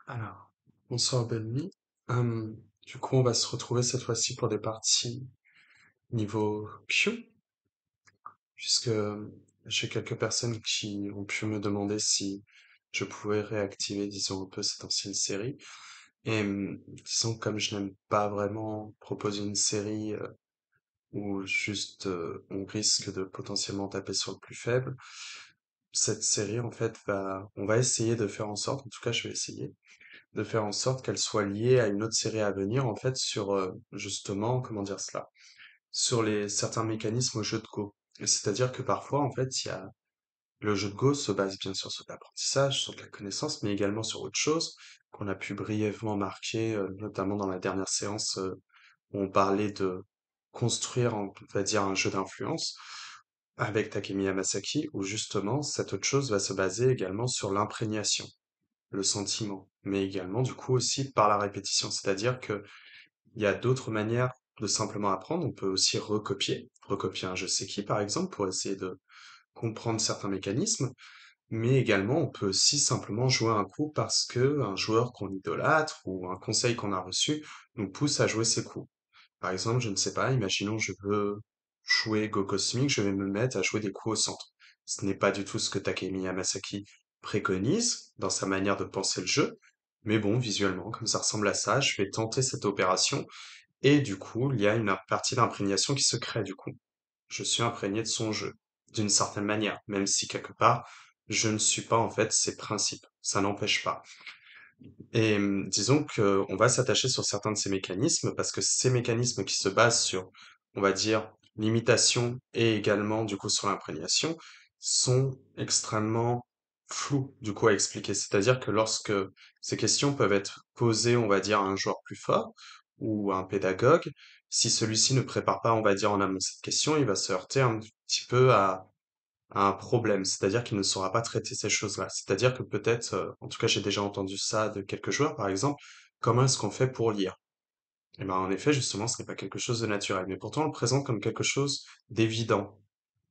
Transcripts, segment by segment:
Alors, bonsoir, belle nuit. Du coup, on va se retrouver cette fois-ci pour des parties niveau Q, puisque j'ai quelques personnes qui ont pu me demander si je pouvais réactiver, disons, un peu cette ancienne série. Et disons, que comme je n'aime pas vraiment proposer une série où juste on risque de potentiellement taper sur le plus faible, cette série, en fait, on va essayer de faire en sorte, en tout cas, je vais essayer de faire en sorte qu'elle soit liée à une autre série à venir, en fait, sur justement, comment dire cela, sur les certains mécanismes au jeu de Go. C'est-à-dire que parfois, en fait, le jeu de Go se base bien sûr sur l'apprentissage, sur de la connaissance, mais également sur autre chose qu'on a pu brièvement marquer, notamment dans la dernière séance où on parlait de construire, on va dire, un jeu d'influence avec Takemi Yamasaki, où justement cette autre chose va se baser également sur l'imprégnation, le sentiment, mais également du coup aussi par la répétition. C'est-à-dire que il y a d'autres manières de simplement apprendre. On peut aussi recopier un je sais qui par exemple pour essayer de comprendre certains mécanismes, mais également on peut aussi simplement jouer un coup parce que un joueur qu'on idolâtre ou un conseil qu'on a reçu nous pousse à jouer ces coups. Par exemple, je ne sais pas, imaginons je veux jouer Go Cosmic, je vais me mettre à jouer des coups au centre. Ce n'est pas du tout ce que Takemi Yamasaki préconise dans sa manière de penser le jeu, mais bon, visuellement, comme ça ressemble à ça, je vais tenter cette opération, et du coup, il y a une partie d'imprégnation qui se crée du coup. Je suis imprégné de son jeu, d'une certaine manière, même si quelque part, je ne suis pas en fait ses principes. Ça n'empêche pas. Et disons qu'on va s'attacher sur certains de ces mécanismes parce que ces mécanismes qui se basent sur, on va dire, l'imitation et également du coup sur l'imprégnation sont extrêmement flous du coup à expliquer. C'est-à-dire que lorsque ces questions peuvent être posées, on va dire, à un joueur plus fort ou à un pédagogue, si celui-ci ne prépare pas, on va dire, en amont cette question, il va se heurter un petit peu à un problème, c'est-à-dire qu'il ne saura pas traiter ces choses-là. C'est-à-dire que peut-être, en tout cas j'ai déjà entendu ça de quelques joueurs par exemple, comment est-ce qu'on fait pour lire? Et ben en effet justement ce n'est pas quelque chose de naturel, mais pourtant on le présente comme quelque chose d'évident.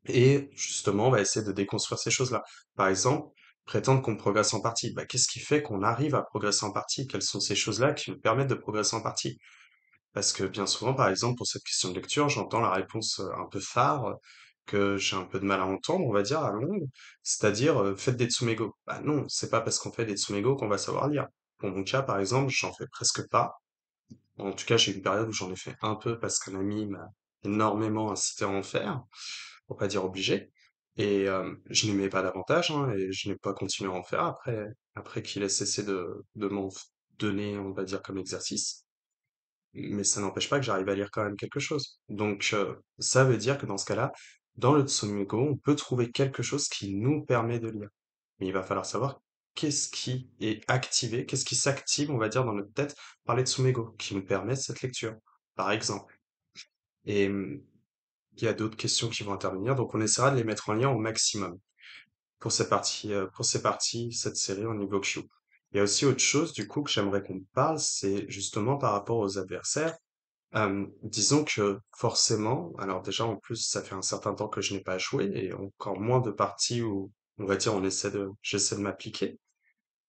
Et justement on va essayer de déconstruire ces choses-là. Par exemple, prétendre qu'on progresse en partie, bah, qu'est-ce qui fait qu'on arrive à progresser en partie? Quelles sont ces choses-là qui nous permettent de progresser en partie? Parce que bien souvent, par exemple, pour cette question de lecture, j'entends la réponse un peu phare que j'ai un peu de mal à entendre, on va dire, à longue, c'est-à-dire faites des tsumego. Bah non, c'est pas parce qu'on fait des tsumego qu'on va savoir lire. Pour mon cas, par exemple, j'en fais presque pas. En tout cas, j'ai eu une période où j'en ai fait un peu parce qu'un ami m'a énormément incité à en faire, pour pas dire obligé. Et je n'aimais pas davantage, hein, et je n'ai pas continué à en faire après qu'il ait cessé de m'en donner, on va dire, comme exercice, mais ça n'empêche pas que j'arrive à lire quand même quelque chose. Donc, ça veut dire que dans ce cas-là, dans le Tsunomigo, on peut trouver quelque chose qui nous permet de lire. Mais il va falloir savoir qu'est-ce qui est activé, qu'est-ce qui s'active, on va dire, dans notre tête par les Tsumego, qui nous permet cette lecture, par exemple. Et il y a d'autres questions qui vont intervenir, donc on essaiera de les mettre en lien au maximum pour ces parties, cette série au niveau Q. Il y a aussi autre chose, du coup, que j'aimerais qu'on parle, c'est justement par rapport aux adversaires. Disons que forcément, alors déjà en plus ça fait un certain temps que je n'ai pas joué et encore moins de parties où on va dire j'essaie de m'appliquer.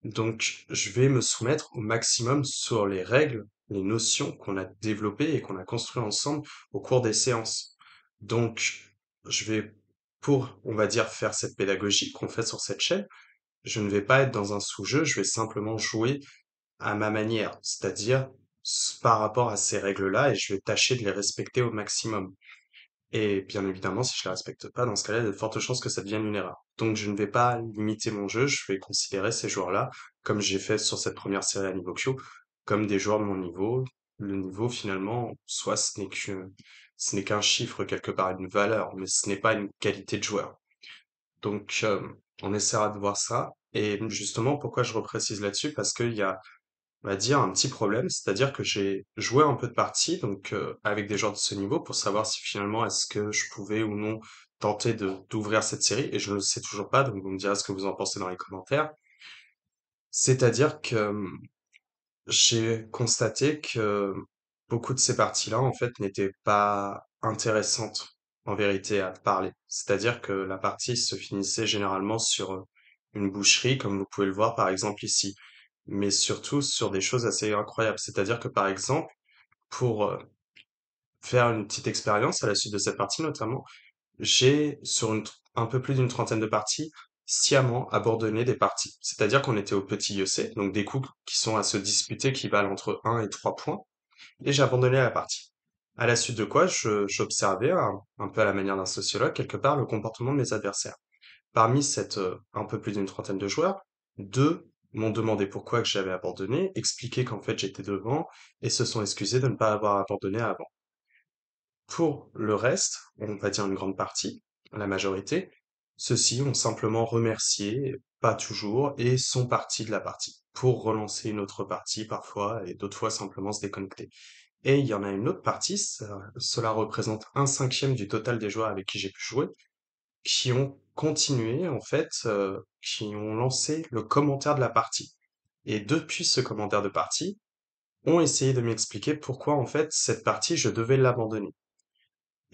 Donc je vais me soumettre au maximum sur les règles, les notions qu'on a développées et qu'on a construites ensemble au cours des séances. Donc je vais, pour on va dire faire cette pédagogie qu'on fait sur cette chaîne, je ne vais pas être dans un sous-jeu, je vais simplement jouer à ma manière, c'est-à-dire par rapport à ces règles-là, et je vais tâcher de les respecter au maximum. Et bien évidemment, si je les respecte pas, dans ce cas-là, il y a de fortes chances que ça devienne une erreur. Donc je ne vais pas limiter mon jeu, je vais considérer ces joueurs-là, comme j'ai fait sur cette première série à niveau Q, comme des joueurs de mon niveau. Le niveau, finalement, soit ce n'est qu'un chiffre quelque part, une valeur, mais ce n'est pas une qualité de joueur. Donc, on essaiera de voir ça. Et justement, pourquoi je reprécise là-dessus? Parce qu'il y a, on va dire, un petit problème, c'est-à-dire que j'ai joué un peu de parties, donc avec des joueurs de ce niveau, pour savoir si finalement est-ce que je pouvais ou non tenter d'ouvrir cette série, et je ne le sais toujours pas, donc vous me direz ce que vous en pensez dans les commentaires. C'est-à-dire que j'ai constaté que beaucoup de ces parties-là, en fait, n'étaient pas intéressantes, en vérité, à parler. C'est-à-dire que la partie se finissait généralement sur une boucherie, comme vous pouvez le voir par exemple ici. mais surtout sur des choses assez incroyables. C'est-à-dire que par exemple, pour faire une petite expérience à la suite de cette partie notamment, j'ai, un peu plus d'une trentaine de parties, sciemment abandonné des parties. C'est-à-dire qu'on était au petit IEC, donc des coups qui sont à se disputer qui valent entre 1 et 3 points, et j'ai abandonné la partie. À la suite de quoi, j'observais, un peu à la manière d'un sociologue, quelque part, le comportement de mes adversaires. Parmi cette un peu plus d'une trentaine de joueurs, deux m'ont demandé pourquoi que j'avais abandonné, expliqué qu'en fait j'étais devant, et se sont excusés de ne pas avoir abandonné avant. Pour le reste, on va dire une grande partie, la majorité, ceux-ci ont simplement remercié, pas toujours, et sont partis de la partie, pour relancer une autre partie parfois, et d'autres fois simplement se déconnecter. Et il y en a une autre partie, cela représente un cinquième du total des joueurs avec qui j'ai pu jouer, qui ont continué, en fait, qui ont lancé le commentaire de la partie. Et depuis ce commentaire de partie, ont essayé de m'expliquer pourquoi, en fait, cette partie, je devais l'abandonner.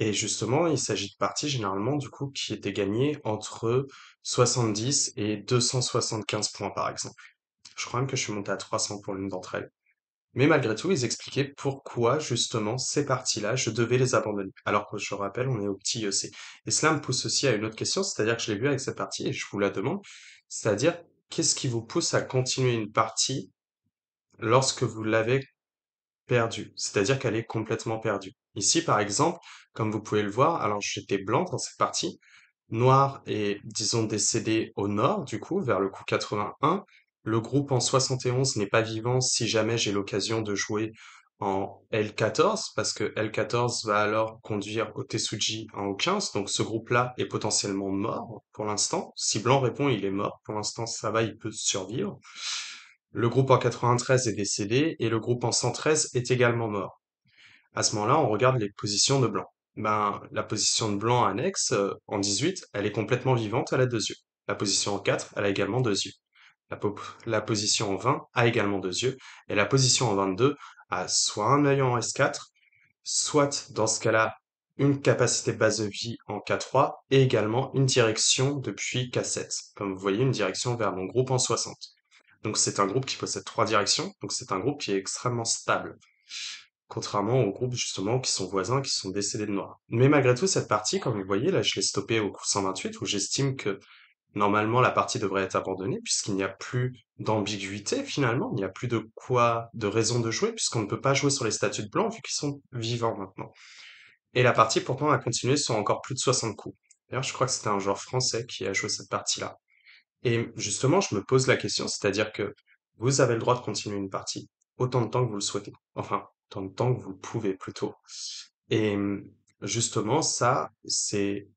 Et justement, il s'agit de parties généralement du coup qui étaient gagnées entre 70 et 275 points par exemple. Je crois même que je suis monté à 300 pour l'une d'entre elles. Mais malgré tout, ils expliquaient pourquoi justement ces parties-là, je devais les abandonner. Alors que je rappelle, on est au petit EC. Et cela me pousse aussi à une autre question, c'est-à-dire que je l'ai vu avec cette partie et je vous la demande, c'est-à-dire qu'est-ce qui vous pousse à continuer une partie lorsque vous l'avez perdue, c'est-à-dire qu'elle est complètement perdue. Ici, par exemple, comme vous pouvez le voir, alors j'étais blanc dans cette partie, noir est, disons, décédé au nord, du coup, vers le coup 81. Le groupe en 71 n'est pas vivant si jamais j'ai l'occasion de jouer en L14, parce que L14 va alors conduire au Tetsuji en O15, donc ce groupe-là est potentiellement mort pour l'instant. Si blanc répond, il est mort. Pour l'instant, ça va, il peut survivre. Le groupe en 93 est décédé et le groupe en 113 est également mort. À ce moment-là, on regarde les positions de blanc. Ben, la position de blanc annexe, en 18, elle est complètement vivante, elle a 2 yeux. La position en 4, elle a également 2 yeux. La position en 20 a également 2 yeux. Et la position en 22 a soit un œil en S4, soit, dans ce cas-là, une capacité de base de vie en K3 et également une direction depuis K7. Comme vous voyez, une direction vers mon groupe en 60. Donc c'est un groupe qui possède 3 directions, donc c'est un groupe qui est extrêmement stable. Contrairement aux groupes justement qui sont voisins, qui sont décédés de noir. Mais malgré tout, cette partie, comme vous voyez, là je l'ai stoppée au coup 128, où j'estime que normalement la partie devrait être abandonnée, puisqu'il n'y a plus d'ambiguïté finalement, il n'y a plus de quoi, de raison de jouer, puisqu'on ne peut pas jouer sur les statuts de blanc vu qu'ils sont vivants maintenant. Et la partie pourtant a continué sur encore plus de 60 coups. D'ailleurs, je crois que c'était un joueur français qui a joué cette partie-là. Et justement, je me pose la question, c'est-à-dire que vous avez le droit de continuer une partie autant de temps que vous le souhaitez. Enfin, autant de temps que vous le pouvez plutôt. Et justement, ça, c'est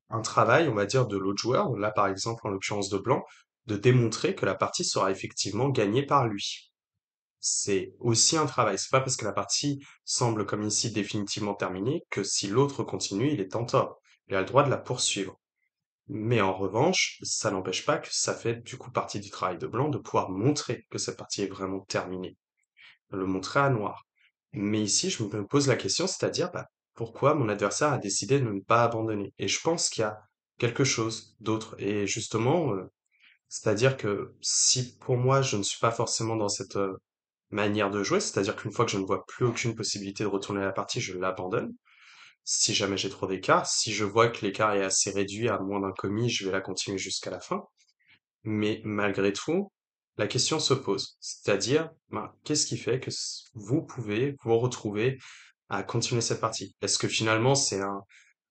un travail, on va dire, de l'autre joueur, là par exemple en l'occurrence de blanc, de démontrer que la partie sera effectivement gagnée par lui. C'est aussi un travail. C'est pas parce que la partie semble comme ici définitivement terminée que si l'autre continue, il est en tort. Il a le droit de la poursuivre. Mais en revanche, ça n'empêche pas que ça fait du coup partie du travail de blanc de pouvoir montrer que cette partie est vraiment terminée, le montrer à noir. Mais ici, je me pose la question, c'est-à-dire bah, pourquoi mon adversaire a décidé de ne pas abandonner. Et je pense qu'il y a quelque chose d'autre. Et justement, c'est-à-dire que si pour moi je ne suis pas forcément dans cette manière de jouer, c'est-à-dire qu'une fois que je ne vois plus aucune possibilité de retourner la partie, je l'abandonne. Si jamais j'ai trop d'écart, si je vois que l'écart est assez réduit à moins d'un commis, je vais la continuer jusqu'à la fin. Mais malgré tout, la question se pose. C'est-à-dire, ben, qu'est-ce qui fait que vous pouvez vous retrouver à continuer cette partie? Est-ce que finalement c'est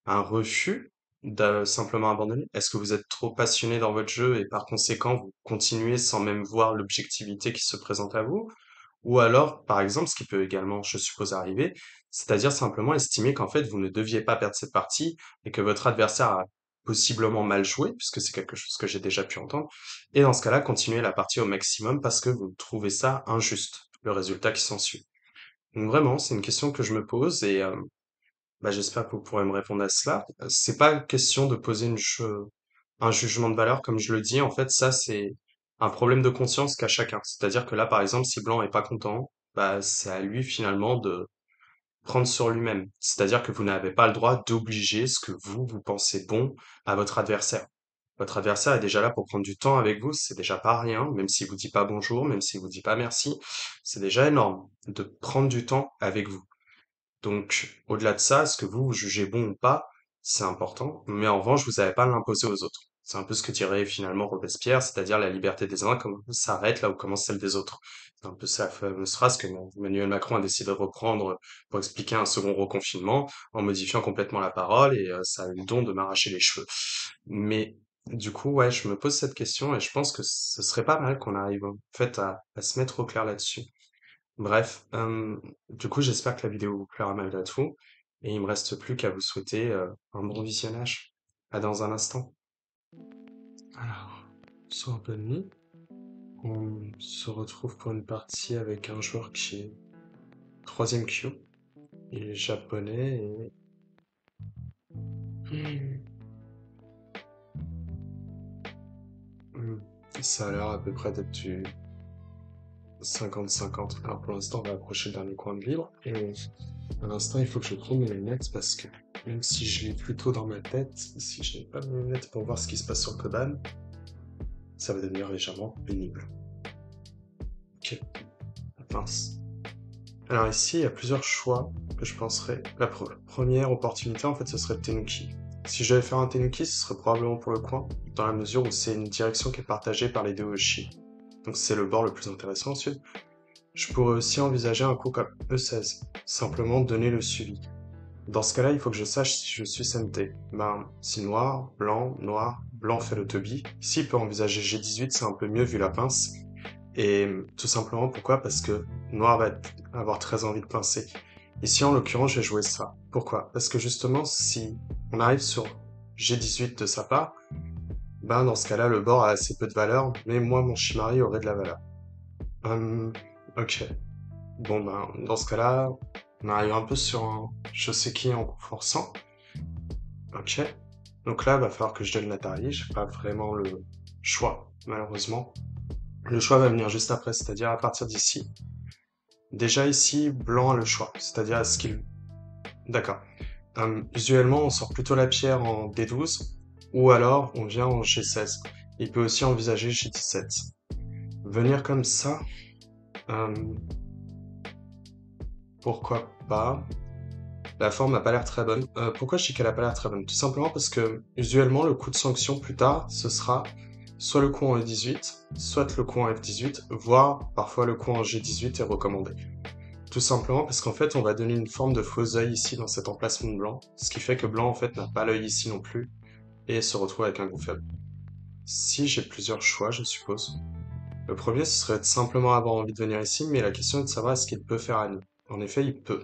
un refus de simplement abandonner? Est-ce que vous êtes trop passionné dans votre jeu et par conséquent vous continuez sans même voir l'objectivité qui se présente à vous? Ou alors, par exemple, ce qui peut également, je suppose, arriver, c'est-à-dire simplement estimer qu'en fait, vous ne deviez pas perdre cette partie et que votre adversaire a possiblement mal joué, puisque c'est quelque chose que j'ai déjà pu entendre, et dans ce cas-là, continuer la partie au maximum parce que vous trouvez ça injuste, le résultat qui s'ensuit. Donc vraiment, c'est une question que je me pose et bah, j'espère que vous pourrez me répondre à cela. C'est pas question de poser un jugement de valeur, comme je le dis. En fait, ça, c'est un problème de conscience qu'a chacun. C'est-à-dire que là, par exemple, si Blanc est pas content, bah, c'est à lui finalement de prendre sur lui-même. C'est-à-dire que vous n'avez pas le droit d'obliger ce que vous pensez bon à votre adversaire. Votre adversaire est déjà là pour prendre du temps avec vous, c'est déjà pas rien, même s'il vous dit pas bonjour, même s'il vous dit pas merci, c'est déjà énorme de prendre du temps avec vous. Donc, au-delà de ça, ce que vous jugez bon ou pas, c'est important, mais en revanche, vous n'avez pas à l'imposer aux autres. C'est un peu ce que dirait finalement Robespierre, c'est-à-dire la liberté des uns s'arrête là où commence celle des autres. C'est un peu sa fameuse phrase que Emmanuel Macron a décidé de reprendre pour expliquer un second reconfinement, en modifiant complètement la parole, et ça a eu le don de m'arracher les cheveux. Mais du coup, ouais, je me pose cette question, et je pense que ce serait pas mal qu'on arrive en fait à se mettre au clair là-dessus. Bref, du coup, j'espère que la vidéo vous plaira malgré tout. Et il me reste plus qu'à vous souhaiter un bon visionnage. À dans un instant. Alors, sur Open on se retrouve pour une partie avec un joueur qui est troisième Q. Il est japonais et... Hmm, ça a l'air à peu près d'être du 50-50. Alors pour l'instant, on va approcher le dernier coin de libre. Et à l'instant, il faut que je prenne mes lunettes parce que même si je lis plutôt dans ma tête, si je n'ai pas mes lunettes pour voir ce qui se passe sur le Koban, ça va devenir légèrement pénible. Ok, mince. Alors ici, il y a plusieurs choix que je penserais. La première opportunité, en fait, ce serait le Tenuki. Si je devais faire un Tenuki, ce serait probablement pour le coin, dans la mesure où c'est une direction qui est partagée par les deux Oshi. Donc c'est le bord le plus intéressant ensuite. Je pourrais aussi envisager un coup comme E16, simplement donner le suivi. Dans ce cas-là, il faut que je sache si je suis SMT. Ben, si noir, blanc fait le tebi. Ici, il peut envisager G18, c'est un peu mieux vu la pince. Et tout simplement, pourquoi? Parce que noir va avoir très envie de pincer. Ici, en l'occurrence, je vais jouer ça. Pourquoi? Parce que justement, si on arrive sur G18 de sa part, ben, dans ce cas-là, le bord a assez peu de valeur, mais moi, mon Shimari aurait de la valeur. Ok. Bon, ben, dans ce cas-là, on arrive un peu sur un je sais qui en forçant. Ok. Donc là, il va falloir que je donne l'Atari. J'ai pas vraiment le choix, malheureusement. Le choix va venir juste après, c'est-à-dire à partir d'ici. Déjà ici, blanc a le choix, c'est-à-dire est-ce qu'il... D'accord. Usuellement, on sort plutôt la pierre en D12, ou alors on vient en G16. Il peut aussi envisager G17. Venir comme ça, euh, pourquoi pas? La forme n'a pas l'air très bonne. Pourquoi je dis qu'elle a pas l'air très bonne? Tout simplement parce que, usuellement, le coup de sanction plus tard, ce sera soit le coup en E18, soit le coup en F18, voire parfois le coup en G18 est recommandé. Tout simplement parce qu'en fait, on va donner une forme de faux œil ici dans cet emplacement de blanc, ce qui fait que blanc, en fait, n'a pas l'œil ici non plus, et se retrouve avec un goût faible. Si j'ai plusieurs choix, je suppose. Le premier, ce serait de simplement avoir envie de venir ici, mais la question est de savoir est-ce qu'il peut faire Annie. En effet, il peut.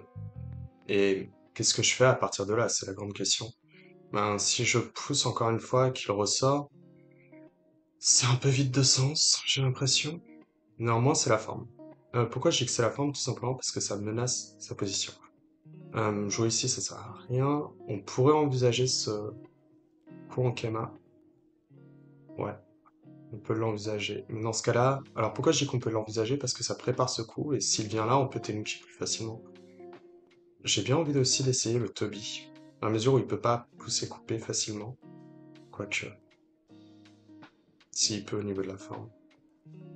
Et qu'est-ce que je fais à partir de là? C'est la grande question. Ben, si je pousse encore une fois qu'il ressort, c'est un peu vide de sens, j'ai l'impression. Néanmoins, c'est la forme. Pourquoi je dis que c'est la forme? Tout simplement parce que ça menace sa position. Jouer ici, ça sert à rien. On pourrait envisager ce coup en Kama. Ouais, on peut l'envisager. Mais dans ce cas-là, alors pourquoi je dis qu'on peut l'envisager? Parce que ça prépare ce coup, et s'il vient là, on peut Tenuki plus facilement. J'ai bien envie aussi d'essayer le Toby, à mesure où il peut pas pousser couper facilement. Quoique, s'il peut au niveau de la forme.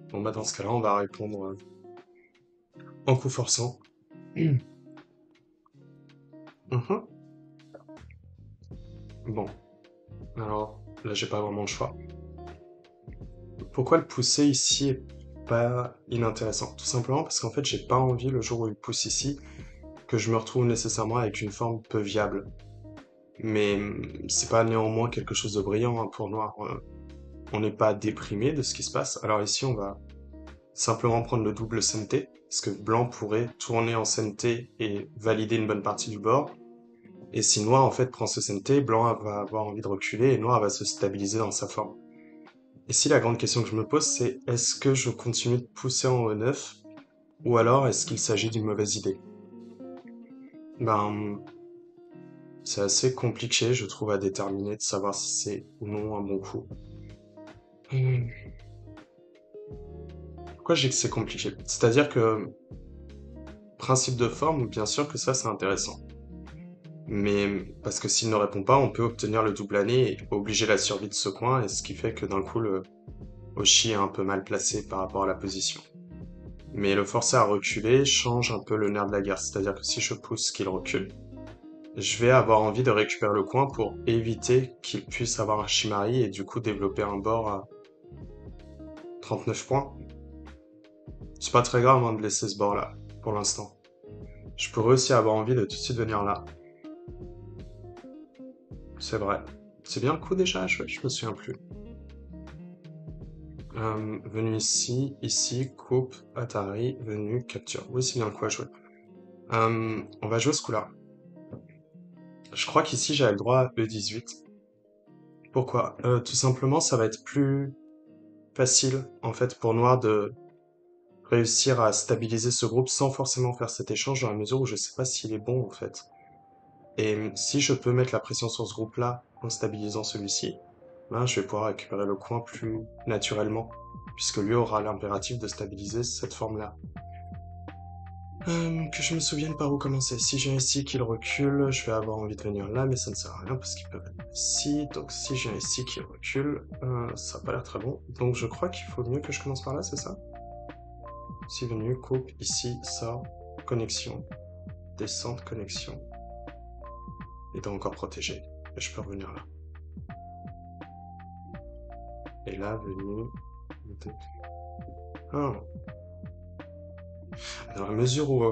Bon bah dans ce cas-là, on va répondre en coup forçant. Mhm. Bon, alors là j'ai pas vraiment le choix. Pourquoi le pousser ici est pas inintéressant? Tout simplement parce qu'en fait j'ai pas envie le jour où il pousse ici que je me retrouve nécessairement avec une forme peu viable. Mais c'est pas néanmoins quelque chose de brillant hein, pour Noir. On n'est pas déprimé de ce qui se passe. Alors ici on va simplement prendre le double CNT, parce que Blanc pourrait tourner en CNT et valider une bonne partie du bord. Et si Noir en fait prend ce CNT, Blanc va avoir envie de reculer et Noir va se stabiliser dans sa forme. Ici, la grande question que je me pose, c'est est-ce que je continue de pousser en E9 ou alors est-ce qu'il s'agit d'une mauvaise idée? Ben, c'est assez compliqué, je trouve, à déterminer de savoir si c'est ou non un bon coup. Hmm. Pourquoi je dis que c'est compliqué? C'est-à-dire que, principe de forme, bien sûr que ça c'est intéressant. Mais parce que s'il ne répond pas, on peut obtenir le double ané et obliger la survie de ce coin, et ce qui fait que d'un coup, le Oshi est un peu mal placé par rapport à la position. Mais le forcer à reculer change un peu le nerf de la guerre, c'est-à-dire que si je pousse qu'il recule, je vais avoir envie de récupérer le coin pour éviter qu'il puisse avoir un Shimari et du coup développer un bord à 39 points. C'est pas très grave hein, de laisser ce bord-là, pour l'instant. Je pourrais aussi avoir envie de tout de suite venir là. C'est vrai. C'est bien le coup déjà à jouer, je me souviens plus. Venu ici, ici, coupe, Atari, venu, capture. Oui, c'est bien le coup à jouer. On va jouer ce coup-là. Je crois qu'ici j'avais le droit à E18. Pourquoi? Tout simplement, ça va être plus facile, en fait, pour Noir de réussir à stabiliser ce groupe sans forcément faire cet échange dans la mesure où je sais pas s'il est bon, en fait. Et si je peux mettre la pression sur ce groupe-là en stabilisant celui-ci, ben, je vais pouvoir récupérer le coin plus naturellement, puisque lui aura l'impératif de stabiliser cette forme-là. Que je me souvienne par où commencer. Si j'ai ici qu'il recule, je vais avoir envie de venir là, mais ça ne sert à rien parce qu'il peut venir ici. Donc si j'ai ici qu'il recule, ça n'a pas l'air très bon. Donc je crois qu'il faut mieux que je commence par là, c'est ça? Si venu, coupe, ici, sort, connexion, descente, connexion. Et donc encore protégé. Et je peux revenir là. Et là, venu... Ah. Dans la mesure où...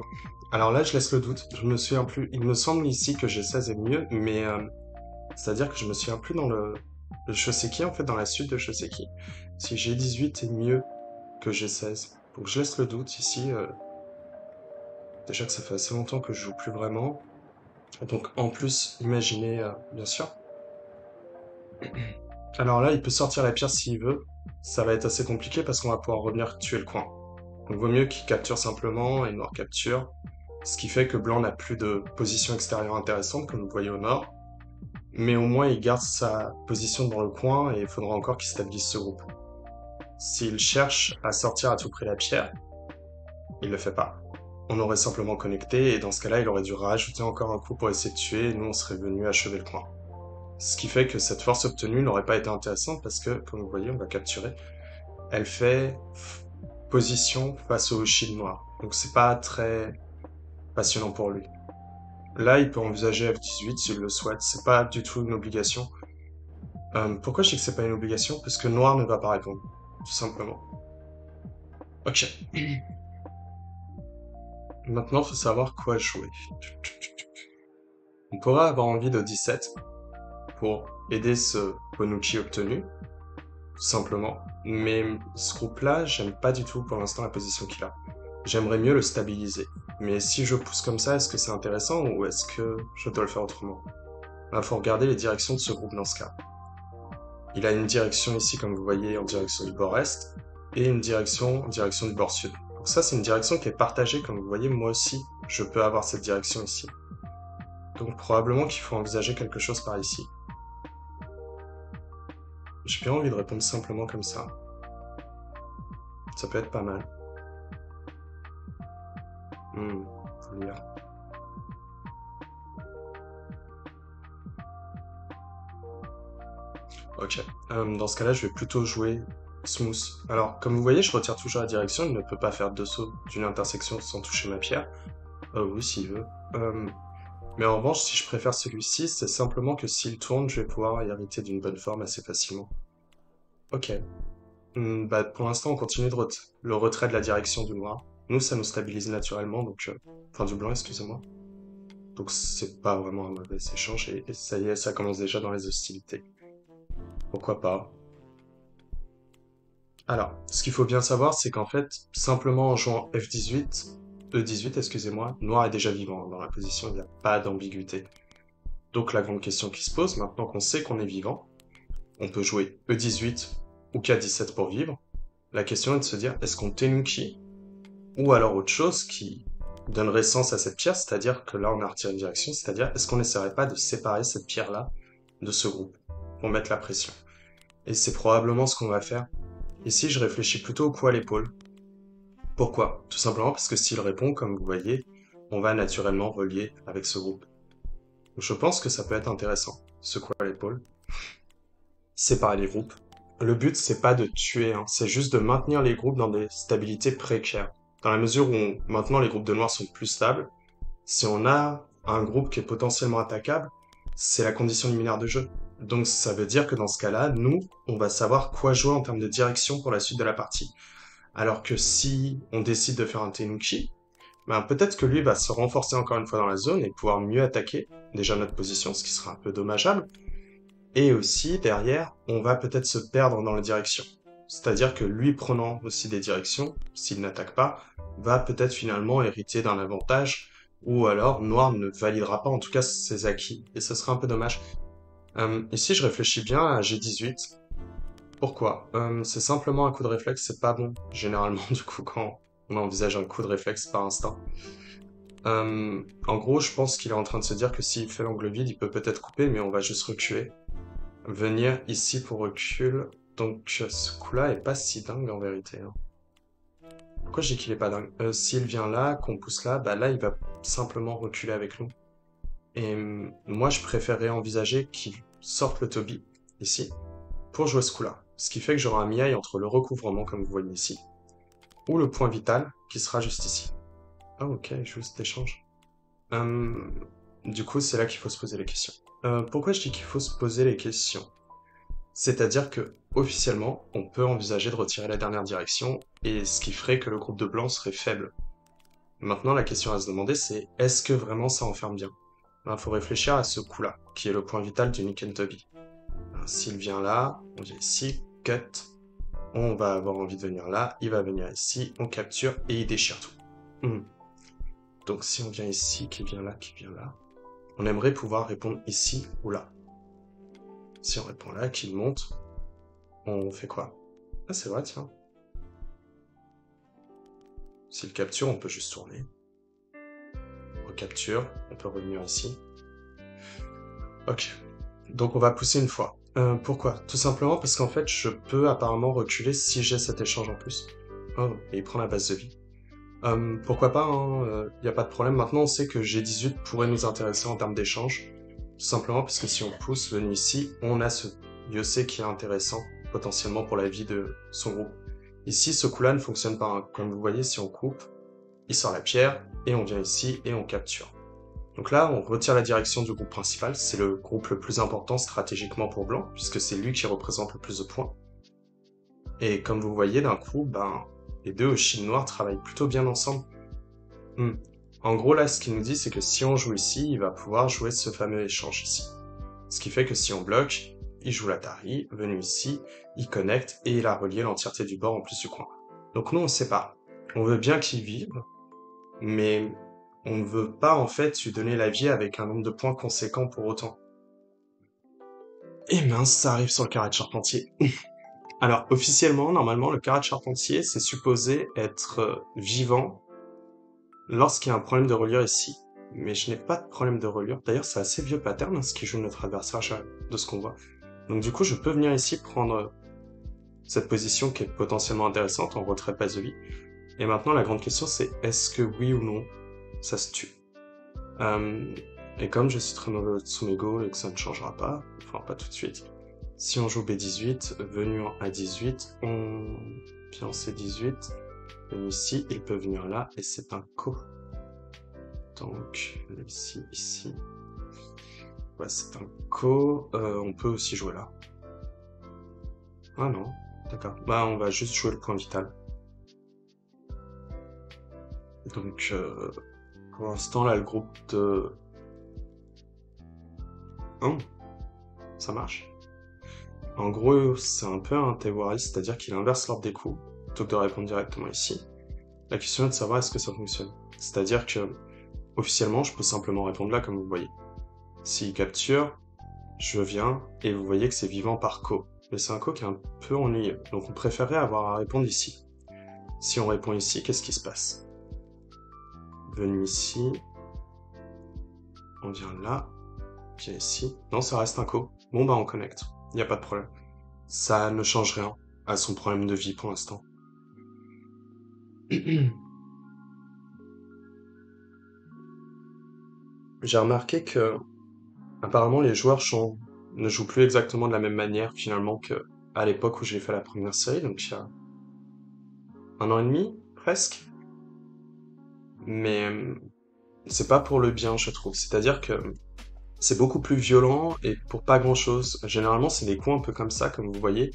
Alors là, je laisse le doute. Je me souviens plus. Il me semble ici que G16 est mieux, mais... C'est-à-dire que je me souviens plus dans le Shoseki, en fait, dans la suite de Shoseki. Si G18 est mieux que G16. Donc je laisse le doute ici. Déjà que ça fait assez longtemps que je joue plus vraiment. Donc en plus, imaginez... bien sûr. Alors là, il peut sortir la pierre s'il veut. Ça va être assez compliqué parce qu'on va pouvoir revenir tuer le coin. Donc vaut mieux qu'il capture simplement et noir capture. Ce qui fait que blanc n'a plus de position extérieure intéressante, comme vous voyez au nord. Mais au moins il garde sa position dans le coin et il faudra encore qu'il stabilise ce groupe. S'il cherche à sortir à tout prix la pierre, il le fait pas. On aurait simplement connecté et dans ce cas-là, il aurait dû rajouter encore un coup pour essayer de tuer et nous on serait venu achever le coin. Ce qui fait que cette force obtenue n'aurait pas été intéressante parce que, comme vous voyez, on va capturer. Elle fait position face au shield noir. Donc c'est pas très passionnant pour lui. Là, il peut envisager F18 s'il le souhaite. C'est pas du tout une obligation. Pourquoi je dis que c'est pas une obligation? Parce que noir ne va pas répondre. Tout simplement. Ok. Maintenant, il faut savoir quoi jouer. On pourrait avoir envie de 17 pour aider ce Bonucci obtenu, tout simplement. Mais ce groupe-là, j'aime pas du tout pour l'instant la position qu'il a. J'aimerais mieux le stabiliser. Mais si je pousse comme ça, est-ce que c'est intéressant ou est-ce que je dois le faire autrement? Là, faut regarder les directions de ce groupe dans ce cas. Il a une direction ici, comme vous voyez, en direction du bord est, et une direction en direction du bord sud. Donc ça, c'est une direction qui est partagée, comme vous voyez, moi aussi, je peux avoir cette direction ici. Donc probablement qu'il faut envisager quelque chose par ici. J'ai bien envie de répondre simplement comme ça. Ça peut être pas mal. Faut lire. Ok. Dans ce cas-là, je vais plutôt jouer smooth. Alors, comme vous voyez, je retire toujours la direction. Il ne peut pas faire deux sauts d'une intersection sans toucher ma pierre. Oui, s'il veut. Mais en revanche, si je préfère celui-ci, c'est simplement que s'il tourne, je vais pouvoir hériter d'une bonne forme assez facilement. Ok. Bah, pour l'instant, on continue le retrait de la direction du noir. Nous, ça nous stabilise naturellement, donc... Enfin, du blanc, excusez-moi. Donc c'est pas vraiment un mauvais échange, et ça y est, ça commence déjà dans les hostilités. Pourquoi pas? Alors, ce qu'il faut bien savoir, c'est qu'en fait, simplement en jouant F18, E18, excusez-moi, noir est déjà vivant dans la position, il n'y a pas d'ambiguïté. Donc la grande question qui se pose, maintenant qu'on sait qu'on est vivant, on peut jouer E18 ou K17 pour vivre. La question est de se dire, est-ce qu'on Tenuki ou alors autre chose qui donnerait sens à cette pierre, c'est-à-dire que là on a retiré une direction, c'est-à-dire est-ce qu'on n'essaierait pas de séparer cette pierre-là de ce groupe pour mettre la pression. Et c'est probablement ce qu'on va faire. Ici je réfléchis plutôt au coup à l'épaule. Pourquoi? Tout simplement parce que s'il répond, comme vous voyez, on va naturellement relier avec ce groupe. Je pense que ça peut être intéressant, secouer l'épaule, séparer les groupes. Le but, c'est pas de tuer, hein, c'est juste de maintenir les groupes dans des stabilités précaires. Dans la mesure où maintenant les groupes de noirs sont plus stables, si on a un groupe qui est potentiellement attaquable, c'est la condition liminaire de jeu. Donc ça veut dire que dans ce cas-là, nous, on va savoir quoi jouer en termes de direction pour la suite de la partie. Alors que si on décide de faire un Tenuki, ben peut-être que lui va se renforcer encore une fois dans la zone et pouvoir mieux attaquer déjà notre position, ce qui sera un peu dommageable. Et aussi, derrière, on va peut-être se perdre dans les directions. C'est-à-dire que lui prenant aussi des directions, s'il n'attaque pas, va peut-être finalement hériter d'un avantage, ou alors Noir ne validera pas en tout cas ses acquis, et ce serait un peu dommage. Ici, je réfléchis bien à G18. Pourquoi? C'est simplement un coup de réflexe, c'est pas bon. Généralement, du coup, quand on envisage un coup de réflexe par instinct. En gros, je pense qu'il est en train de se dire que s'il fait l'angle vide, il peut peut-être couper, mais on va juste reculer. Venir ici pour recul. Donc ce coup-là est pas si dingue en vérité, hein. Pourquoi je dis qu'il est pas dingue? S'il vient là, qu'on pousse là, bah là il va simplement reculer avec nous. Et moi je préférerais envisager qu'il sorte le Toby ici pour jouer ce coup-là. Ce qui fait que j'aurai un miaille entre le recouvrement comme vous voyez ici ou le point vital qui sera juste ici. Ah ok, juste échange. Hum, du coup c'est là qu'il faut se poser les questions. Pourquoi je dis qu'il faut se poser les questions? C'est-à-dire que, officiellement, on peut envisager de retirer la dernière direction, et ce qui ferait que le groupe de blancs serait faible. Maintenant, la question à se demander, c'est est-ce que vraiment ça enferme bien? Il faut réfléchir à ce coup-là, qui est le point vital du Nick and Toby. S'il vient là, on vient ici, cut, on va avoir envie de venir là, il va venir ici, on capture, et il déchire tout. Donc si on vient ici, qui vient là, on aimerait pouvoir répondre ici ou là. Si on répond là, qu'il monte, on fait quoi? Ah c'est vrai, tiens. S'il capture, on peut juste tourner. Recapture, on peut revenir ici. Ok. Donc on va pousser une fois. Pourquoi? Tout simplement parce qu'en fait, je peux apparemment reculer si j'ai cet échange en plus. Oh, et il prend la base de vie. Pourquoi pas, hein, y a pas de problème. Maintenant, on sait que G18 pourrait nous intéresser en termes d'échange. Tout simplement parce que si on pousse venu ici, on a ce Yosei qui est intéressant, potentiellement pour la vie de son groupe. Ici, ce coup-là ne fonctionne pas, hein. Comme vous voyez, si on coupe, il sort la pierre, et on vient ici, et on capture. Donc là, on retire la direction du groupe principal, c'est le groupe le plus important stratégiquement pour Blanc, puisque c'est lui qui représente le plus de points. Et comme vous voyez, d'un coup, ben, les deux Oshin noirs travaillent plutôt bien ensemble. Hmm. En gros, là, ce qu'il nous dit, c'est que si on joue ici, il va pouvoir jouer ce fameux échange ici. Ce qui fait que si on bloque, il joue l'Atari, venu ici, il connecte, et il a relié l'entièreté du bord en plus du coin. Donc nous, on sépare. On veut bien qu'il vive, mais on ne veut pas en fait lui donner la vie avec un nombre de points conséquent pour autant. Et mince, ça arrive sur le carré de charpentier. Alors officiellement, normalement, le carré de charpentier, c'est supposé être vivant lorsqu'il y a un problème de reliure ici. Mais je n'ai pas de problème de reliure. D'ailleurs, c'est assez vieux pattern hein, ce qui joue notre adversaire de ce qu'on voit. Donc du coup, je peux venir ici prendre cette position qui est potentiellement intéressante en retrait de base de vie. Et maintenant, la grande question, c'est est-ce que oui ou non, ça se tue? Et comme je suis très mauvais au Tsumego et que ça ne changera pas, enfin pas tout de suite, si on joue B18, venu en A18, on vient en C18, venu ici, il peut venir là, et c'est un ko. Donc, ici, ici. Ouais, c'est un ko, on peut aussi jouer là. Ah non, d'accord. Bah, on va juste jouer le point vital. Donc, pour l'instant, là, le groupe de... Oh, ça marche. En gros, c'est un peu un Tewari, c'est-à-dire qu'il inverse l'ordre des coups, plutôt que de répondre directement ici. La question est de savoir est-ce que ça fonctionne. C'est-à-dire que, officiellement, je peux simplement répondre là, comme vous voyez. S'il capture, je viens, et vous voyez que c'est vivant par ko. Mais c'est un ko qui est un peu ennuyeux, donc on préférerait avoir à répondre ici. Si on répond ici, qu'est-ce qui se passe? Venu ici, on vient là, vient ici. Non, ça reste un ko. Bon bah on connecte, il n'y a pas de problème. Ça ne change rien à son problème de vie pour l'instant. J'ai remarqué que Apparemment, les joueurs ne jouent plus exactement de la même manière finalement que à l'époque où j'ai fait la première série, donc il y a 1 an et demi, presque. Mais c'est pas pour le bien, je trouve. C'est-à-dire que c'est beaucoup plus violent et pour pas grand-chose. Généralement, c'est des coups un peu comme ça, comme vous voyez.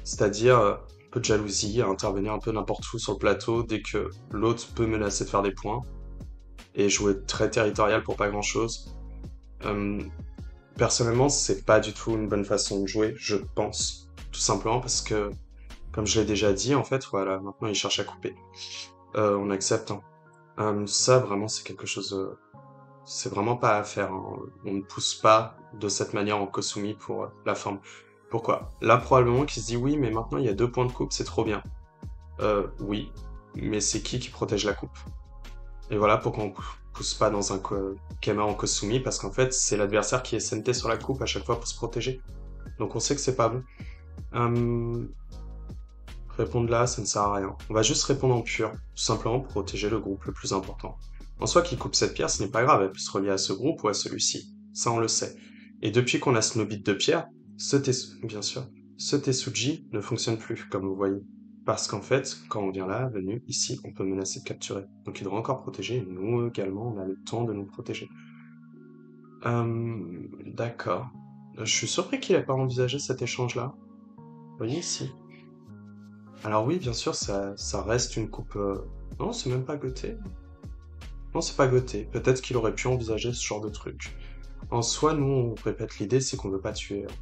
C'est-à-dire un peu de jalousie, à intervenir un peu n'importe où sur le plateau dès que l'autre peut menacer de faire des points. Et jouer très territorial pour pas grand-chose. Euh, Personnellement, c'est pas du tout une bonne façon de jouer, je pense. Tout simplement parce que, comme je l'ai déjà dit, en fait, voilà, maintenant il cherche à couper. On accepte, hein. Ça, vraiment, c'est quelque chose... c'est vraiment pas à faire, hein. On ne pousse pas de cette manière en Kosumi pour la forme. Pourquoi? Là, probablement qu'il se dit oui, mais maintenant il y a 2 points de coupe, c'est trop bien. Oui, mais c'est qui protège la coupe? Et voilà pourquoi on pousse pas dans un Kema en Kosumi, parce qu'en fait, c'est l'adversaire qui est SNT sur la coupe à chaque fois pour se protéger. Donc on sait que c'est pas bon. Hum, Répondre là, ça ne sert à rien. On va juste répondre en pur, tout simplement pour protéger le groupe le plus important. En soi, qu'il coupe cette pierre, ce n'est pas grave, elle peut se relier à ce groupe ou à celui-ci. Ça, on le sait. Et depuis qu'on a ce Snowbit de pierre, bien sûr, ce Tetsuji ne fonctionne plus, comme vous voyez. Parce qu'en fait, quand on vient là, venu, ici, on peut menacer de capturer. Donc il devrait encore protéger, et nous également, on a le temps de nous protéger. D'accord. Je suis surpris qu'il ait pas envisagé cet échange-là. Vous voyez ici. Alors oui, bien sûr, ça reste une coupe... Non, c'est même pas Goté. Non, c'est pas Goté. Peut-être qu'il aurait pu envisager ce genre de truc. En soi, nous, on répète l'idée, c'est qu'on veut pas tuer, hein.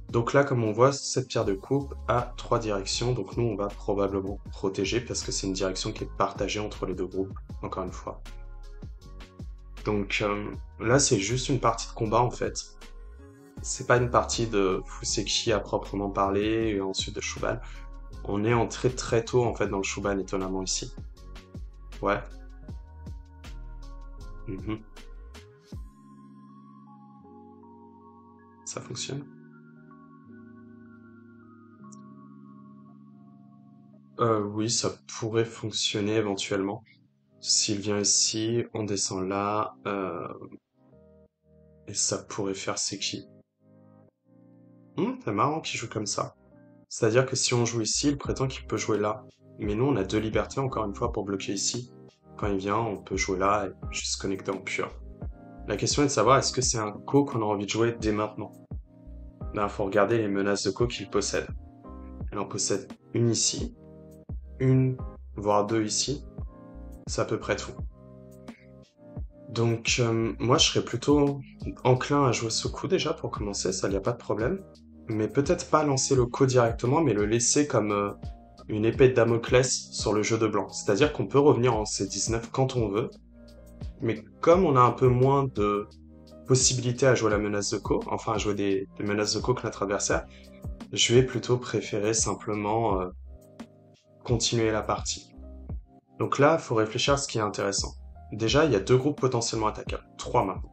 Donc là, comme on voit, cette pierre de coupe a 3 directions, donc nous, on va probablement protéger parce que c'est une direction qui est partagée entre les deux groupes, encore une fois. Donc là, c'est juste une partie de combat, en fait. C'est pas une partie de Fuseki à proprement parler, et ensuite de Shuban. On est entré très tôt, en fait, dans le Shuban, étonnamment, ici. Ouais. Mhm. Ça fonctionne. Oui, ça pourrait fonctionner éventuellement. S'il vient ici, on descend là, et ça pourrait faire Seki. C'est marrant qu'il joue comme ça. C'est-à-dire que si on joue ici, il prétend qu'il peut jouer là. Mais nous, on a 2 libertés, encore une fois, pour bloquer ici. Quand il vient, on peut jouer là et juste se connecter en pur. La question est de savoir, est-ce que c'est un Ko qu'on a envie de jouer dès maintenant? Ben, faut regarder les menaces de Ko qu'il possède. Elle en possède une ici, une, voire 2 ici. C'est à peu près tout. Donc, moi, je serais plutôt enclin à jouer ce coup déjà pour commencer, ça, y a pas de problème. Mais peut-être pas lancer le coup directement, mais le laisser comme une épée de Damoclès sur le jeu de blanc. C'est-à-dire qu'on peut revenir en C19 quand on veut, mais comme on a un peu moins de possibilités à jouer la menace de Ko, enfin à jouer des menaces de Ko que notre adversaire, je vais plutôt préférer simplement continuer la partie. Donc là, il faut réfléchir à ce qui est intéressant. Déjà, il y a 2 groupes potentiellement attaquables, 3 maintenant.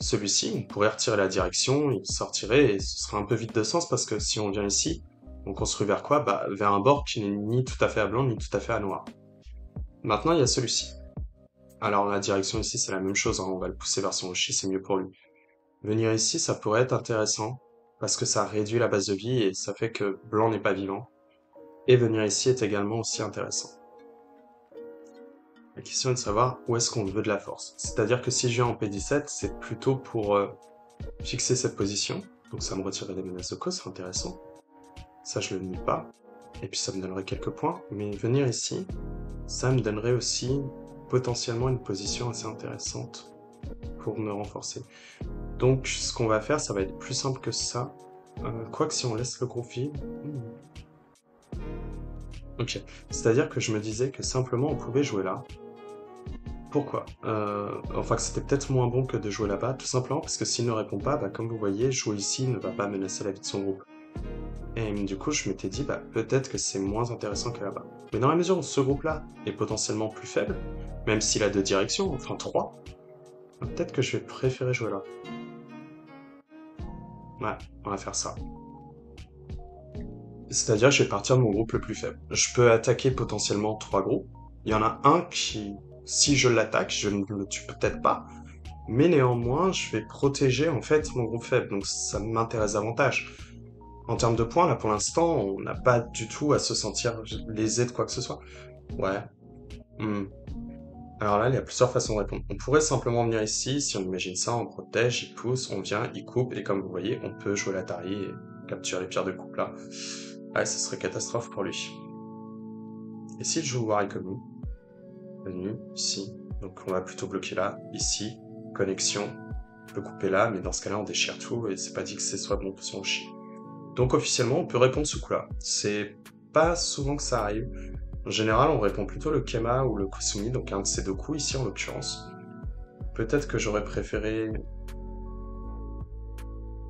Celui-ci, on pourrait retirer la direction, il sortirait et ce serait un peu vide de sens parce que si on vient ici, on construit vers quoi? Bah, vers un bord qui n'est ni tout à fait à blanc ni tout à fait à noir. Maintenant, il y a celui-ci. Alors la direction ici, c'est la même chose, hein, on va le pousser vers son Oshi, c'est mieux pour lui. Venir ici, ça pourrait être intéressant parce que ça réduit la base de vie et ça fait que blanc n'est pas vivant. Et venir ici est également aussi intéressant. La question est de savoir où est-ce qu'on veut de la force. C'est-à-dire que si je viens en P17, c'est plutôt pour fixer cette position. Donc ça me retirerait des menaces de cause, c'est intéressant. Ça, je le nie pas. Et puis ça me donnerait quelques points. Mais venir ici, ça me donnerait aussi potentiellement une position assez intéressante pour me renforcer. Donc ce qu'on va faire, ça va être plus simple que ça. Quoique si on laisse le groupe vide... Ok. C'est-à-dire que je me disais que simplement on pouvait jouer là. Pourquoi? Enfin, que c'était peut-être moins bon que de jouer là-bas, tout simplement parce que s'il ne répond pas, bah, comme vous voyez, jouer ici ne va pas menacer la vie de son groupe. Et du coup, je m'étais dit, bah, peut-être que c'est moins intéressant que là-bas. Mais dans la mesure où ce groupe-là est potentiellement plus faible, même s'il a 2 directions, enfin 3, bah, peut-être que je vais préférer jouer là. Ouais, on va faire ça. C'est-à-dire que je vais partir de mon groupe le plus faible. Je peux attaquer potentiellement 3 groupes. Il y en a un qui, si je l'attaque, je ne le tue peut-être pas, Mais néanmoins, je vais protéger en fait mon groupe faible, donc ça m'intéresse davantage. En termes de points, là pour l'instant, on n'a pas du tout à se sentir lésé de quoi que ce soit. Ouais. Hmm. Alors là, il y a plusieurs façons de répondre. On pourrait simplement venir ici, si on imagine ça, on protège, il pousse, on vient, il coupe, et comme vous voyez, on peut jouer l'Atari et capturer les pierres de coupe là. Ouais, ce serait catastrophe pour lui. Et s'il joue War Economy, venu, ici, donc on va plutôt bloquer là, ici, connexion, on peut couper là, mais dans ce cas-là, on déchire tout, et c'est pas dit que ce soit bon pour son chi. Donc officiellement, on peut répondre ce coup-là. C'est pas souvent que ça arrive. En général, on répond plutôt le Kema ou le Kusumi, donc un de ces deux coups ici en l'occurrence. Peut-être que j'aurais préféré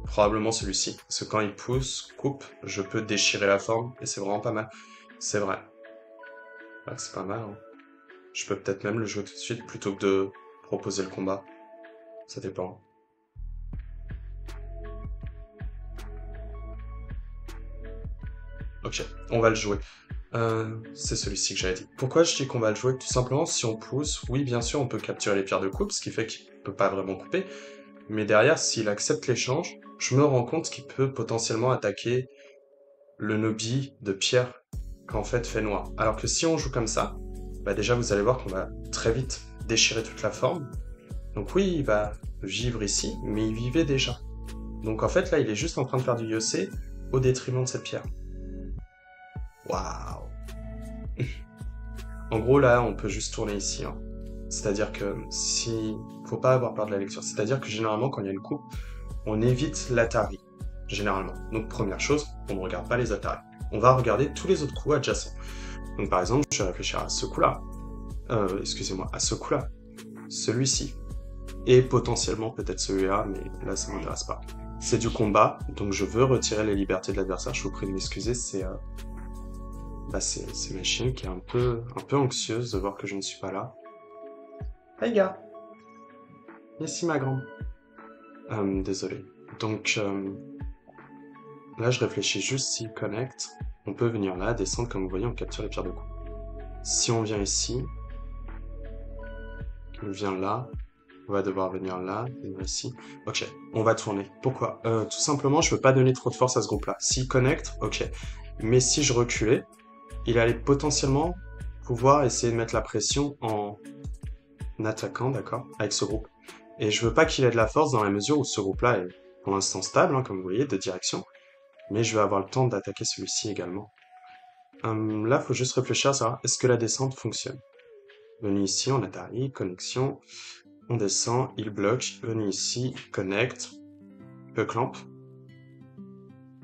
probablement celui-ci, parce que quand il pousse, coupe, je peux déchirer la forme, et c'est vraiment pas mal. C'est vrai. Ouais, c'est pas mal, hein. Je peux peut-être même le jouer tout de suite plutôt que de proposer le combat. Ça dépend. Ok, on va le jouer. C'est celui-ci que j'avais dit. Pourquoi je dis qu'on va le jouer? Tout simplement, si on pousse, oui, bien sûr, on peut capturer les pierres de coupe, ce qui fait qu'il peut pas vraiment couper. Mais derrière, s'il accepte l'échange, je me rends compte qu'il peut potentiellement attaquer le Nobi de pierre qu'en fait noir. Alors que si on joue comme ça, bah déjà vous allez voir qu'on va très vite déchirer toute la forme. Donc oui, il va vivre ici, mais il vivait déjà. Donc en fait là, il est juste en train de faire du Yosei au détriment de cette pierre. Waouh. En gros là, on peut juste tourner ici, hein. C'est-à-dire que si... Faut pas avoir peur de la lecture. C'est-à-dire que généralement, quand il y a une coupe, on évite l'Atari. Généralement. Donc première chose, on ne regarde pas les Atari. On va regarder tous les autres coups adjacents. Donc par exemple, je vais réfléchir à ce coup-là. Excusez-moi, à ce coup-là. Celui-ci. Et potentiellement peut-être celui-là, mais là ça m'intéresse pas. C'est du combat, donc je veux retirer les libertés de l'adversaire. Je vous prie de m'excuser, c'est ma chienne qui est un peu anxieuse de voir que je ne suis pas là. Hey gars. Ici ma grande. Désolé. Donc là je réfléchis juste s'il connecte. On peut venir là, descendre comme vous voyez, on capture les pierres de coupe. Si on vient ici, on vient là, on va devoir venir là, venir ici. Ok, on va tourner. Pourquoi? Tout simplement, je veux pas donner trop de force à ce groupe-là. S'il connecte, ok. Mais si je reculais, il allait potentiellement pouvoir essayer de mettre la pression en attaquant, d'accord, avec ce groupe. Et je veux pas qu'il ait de la force dans la mesure où ce groupe-là est pour l'instant stable, hein, comme vous voyez, de direction. Mais je vais avoir le temps d'attaquer celui-ci également. Là, faut juste réfléchir à savoir, est-ce que la descente fonctionne? Venu ici, on atterrit, connexion, on descend, il bloque, venu ici, connecte, peut clamp,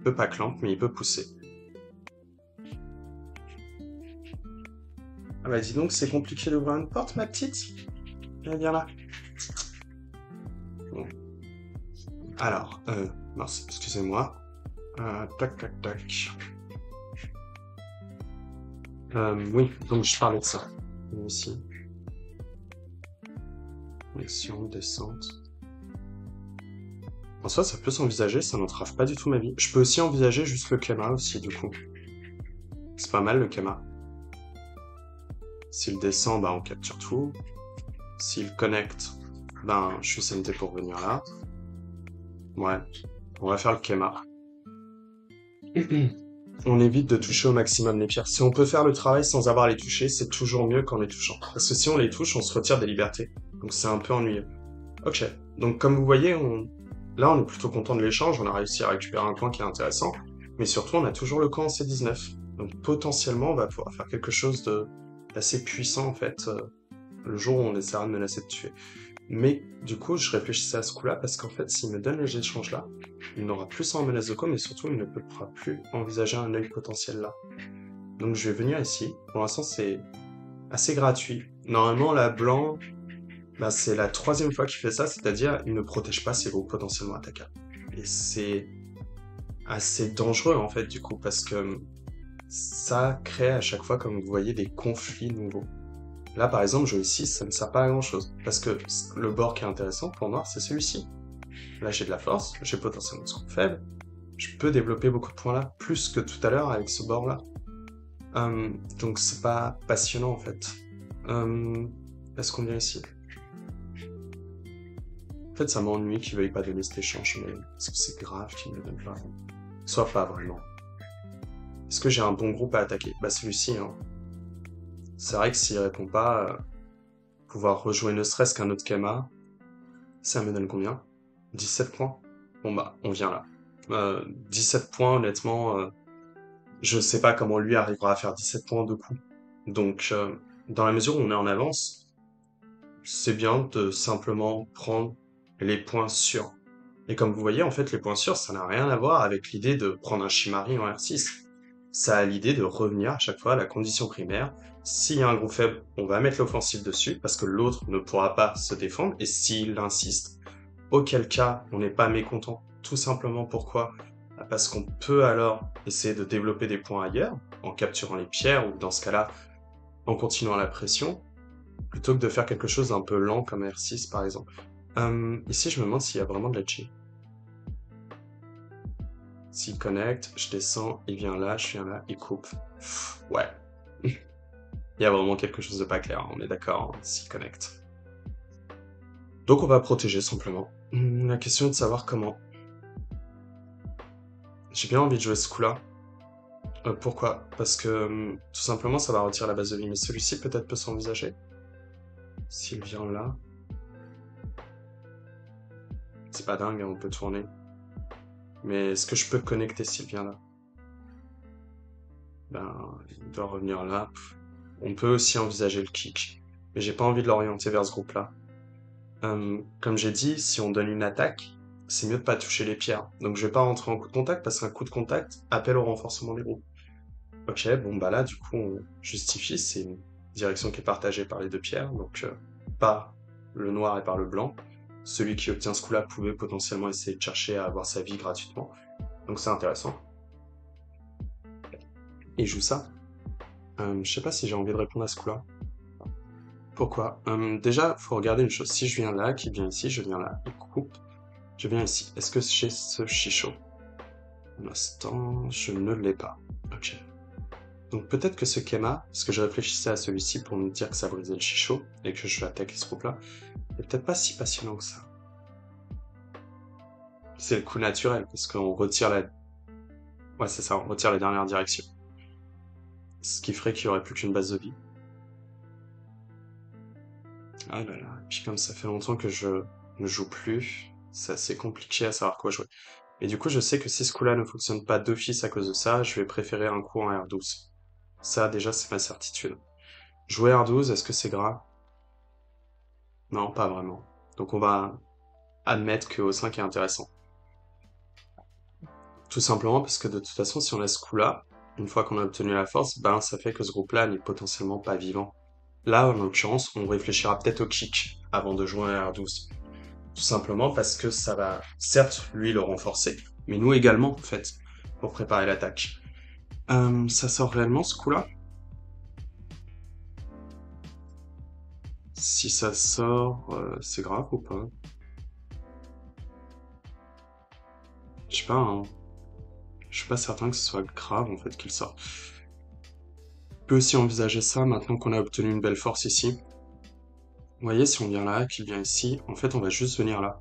peut pas clamp, mais il peut pousser. Ah bah dis donc, c'est compliqué d'ouvrir une porte, ma petite? Viens là. Bon. Alors, mince, excusez-moi. Tac, tac, tac. Oui, donc je parlais de ça. Ici. Connexion, descente. En soi, ça peut s'envisager, ça n'entrave pas du tout ma vie. Je peux aussi envisager juste le Kema aussi, du coup. C'est pas mal, le Kema. S'il descend, bah on capture tout. S'il connecte, ben je suis santé pour venir là. Ouais, on va faire le Kema. On évite de toucher au maximum les pierres. Si on peut faire le travail sans avoir à les toucher, c'est toujours mieux qu'en les touchant. Parce que si on les touche, on se retire des libertés. Donc c'est un peu ennuyeux. Ok, donc comme vous voyez, là on est plutôt content de l'échange, on a réussi à récupérer un point qui est intéressant, mais surtout on a toujours le camp en C19. Donc potentiellement on va pouvoir faire quelque chose d'assez puissant en fait, le jour où on essaiera de menacer de tuer. Mais du coup je réfléchissais à ce coup-là parce qu'en fait s'il me donne les échanges là, il n'aura plus ça en menace de com, mais surtout il ne pourra plus envisager un œil potentiel là. Donc je vais venir ici, pour l'instant c'est assez gratuit. Normalement là blanc, bah, c'est la troisième fois qu'il fait ça, c'est-à-dire il ne protège pas ses groupes potentiellement attaquables. Et c'est assez dangereux en fait du coup, parce que ça crée à chaque fois, comme vous voyez, des conflits nouveaux. Là par exemple, jouer ici, ça ne sert pas à grand chose, parce que le bord qui est intéressant pour noir, c'est celui-ci. Là j'ai de la force, j'ai potentiellement ce groupe faible, je peux développer beaucoup de points là, plus que tout à l'heure avec ce bord là. Donc c'est pas passionnant en fait. Est-ce qu'on vient ici? fait, ça m'ennuie qu'ils veuillent pas donner cet échange, mais est-ce que c'est grave qu'ils ne le donnent pas? Soit pas vraiment. Est-ce que j'ai un bon groupe à attaquer? Bah celui-ci, hein. C'est vrai que s'il répond pas, pouvoir rejouer ne serait-ce qu'un autre Kema, ça me donne combien? 17 points? Bon bah, on vient là. 17 points, honnêtement, je sais pas comment lui arrivera à faire 17 points de coup. Donc, dans la mesure où on est en avance, c'est bien de simplement prendre les points sûrs. Et comme vous voyez, en fait, les points sûrs, ça n'a rien à voir avec l'idée de prendre un Shimari en R6. Ça a l'idée de revenir à chaque fois à la condition primaire. S'il y a un groupe faible, on va mettre l'offensive dessus parce que l'autre ne pourra pas se défendre. Et s'il insiste, auquel cas on n'est pas mécontent. Tout simplement pourquoi? Parce qu'on peut alors essayer de développer des points ailleurs, en capturant les pierres ou dans ce cas-là, en continuant la pression, plutôt que de faire quelque chose d'un peu lent comme R6 par exemple. Ici, je me demande s'il y a vraiment de la chi. S'il connecte, je descends, il vient là, je viens là, il coupe. Ouais. Il y a vraiment quelque chose de pas clair, on est d'accord, hein, s'il connecte. Donc on va protéger simplement. La question est de savoir comment. J'ai bien envie de jouer ce coup-là. Pourquoi? Parce que tout simplement ça va retirer la base de vie, mais celui-ci peut-être peut s'envisager. S'il vient là. C'est pas dingue, hein, on peut tourner. Mais est-ce que je peux connecter s'il vient là? Ben, il doit revenir là. On peut aussi envisager le kick. Mais j'ai pas envie de l'orienter vers ce groupe-là. Comme j'ai dit, si on donne une attaque, c'est mieux de pas toucher les pierres. Donc je vais pas rentrer en coup de contact parce qu'un coup de contact appelle au renforcement des groupes. Ok, bon bah là du coup on justifie, c'est une direction qui est partagée par les deux pierres, donc par le noir et par le blanc. Celui qui obtient ce coup-là pouvait potentiellement essayer de chercher à avoir sa vie gratuitement. Donc c'est intéressant. Et il joue ça. Je sais pas si j'ai envie de répondre à ce coup-là. Pourquoi? Déjà, faut regarder une chose. Si je viens là, qu'il vient ici, je viens là, il coupe, je viens ici. Est-ce que j'ai ce chicho? Un instant, je ne l'ai pas. Ok. Donc peut-être que ce Kema, parce que je réfléchissais à celui-ci pour me dire que ça brisait le chicho, et que je vais attaquer ce groupe-là, est peut-être pas si passionnant que ça. C'est le coup naturel, parce qu'on retire la... Ouais, c'est ça, on retire les dernières directions. Ce qui ferait qu'il y aurait plus qu'une base de vie. Ah là là, et puis comme ça fait longtemps que je ne joue plus, c'est assez compliqué à savoir quoi jouer. Et du coup, je sais que si ce coup-là ne fonctionne pas d'office à cause de ça, je vais préférer un coup en R12. Ça, déjà, c'est ma certitude. Jouer R12, est-ce que c'est grave? Non, pas vraiment. Donc on va admettre que O5 est intéressant. Tout simplement parce que de toute façon, si on laisse ce coup-là, une fois qu'on a obtenu la force, ben ça fait que ce groupe-là n'est potentiellement pas vivant. Là, en l'occurrence, on réfléchira peut-être au kick avant de jouer un R12. Tout simplement parce que ça va, certes, lui le renforcer, mais nous également, en fait, pour préparer l'attaque. Ça sort réellement ce coup-là? Si ça sort, c'est grave ou pas? Je sais pas, hein. Je suis pas certain que ce soit grave en fait qu'il sorte. On peut aussi envisager ça maintenant qu'on a obtenu une belle force ici. Vous voyez, si on vient là, qu'il vient ici, en fait on va juste venir là.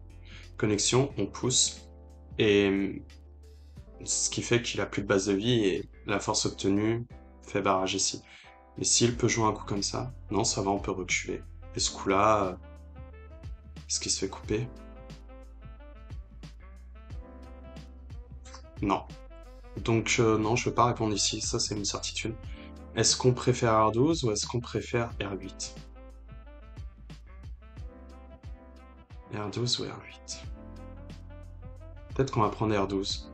Connexion, on pousse, et ce qui fait qu'il a plus de base de vie et la force obtenue fait barrage ici. Mais s'il peut jouer un coup comme ça, non ça va, on peut reculer. Et ce coup-là, est-ce qu'il se fait couper? Non. Donc non, je vais pas répondre ici, ça c'est une certitude. Est-ce qu'on préfère R12 ou est-ce qu'on préfère R8? R12 ou R8? Peut-être qu'on va prendre R12.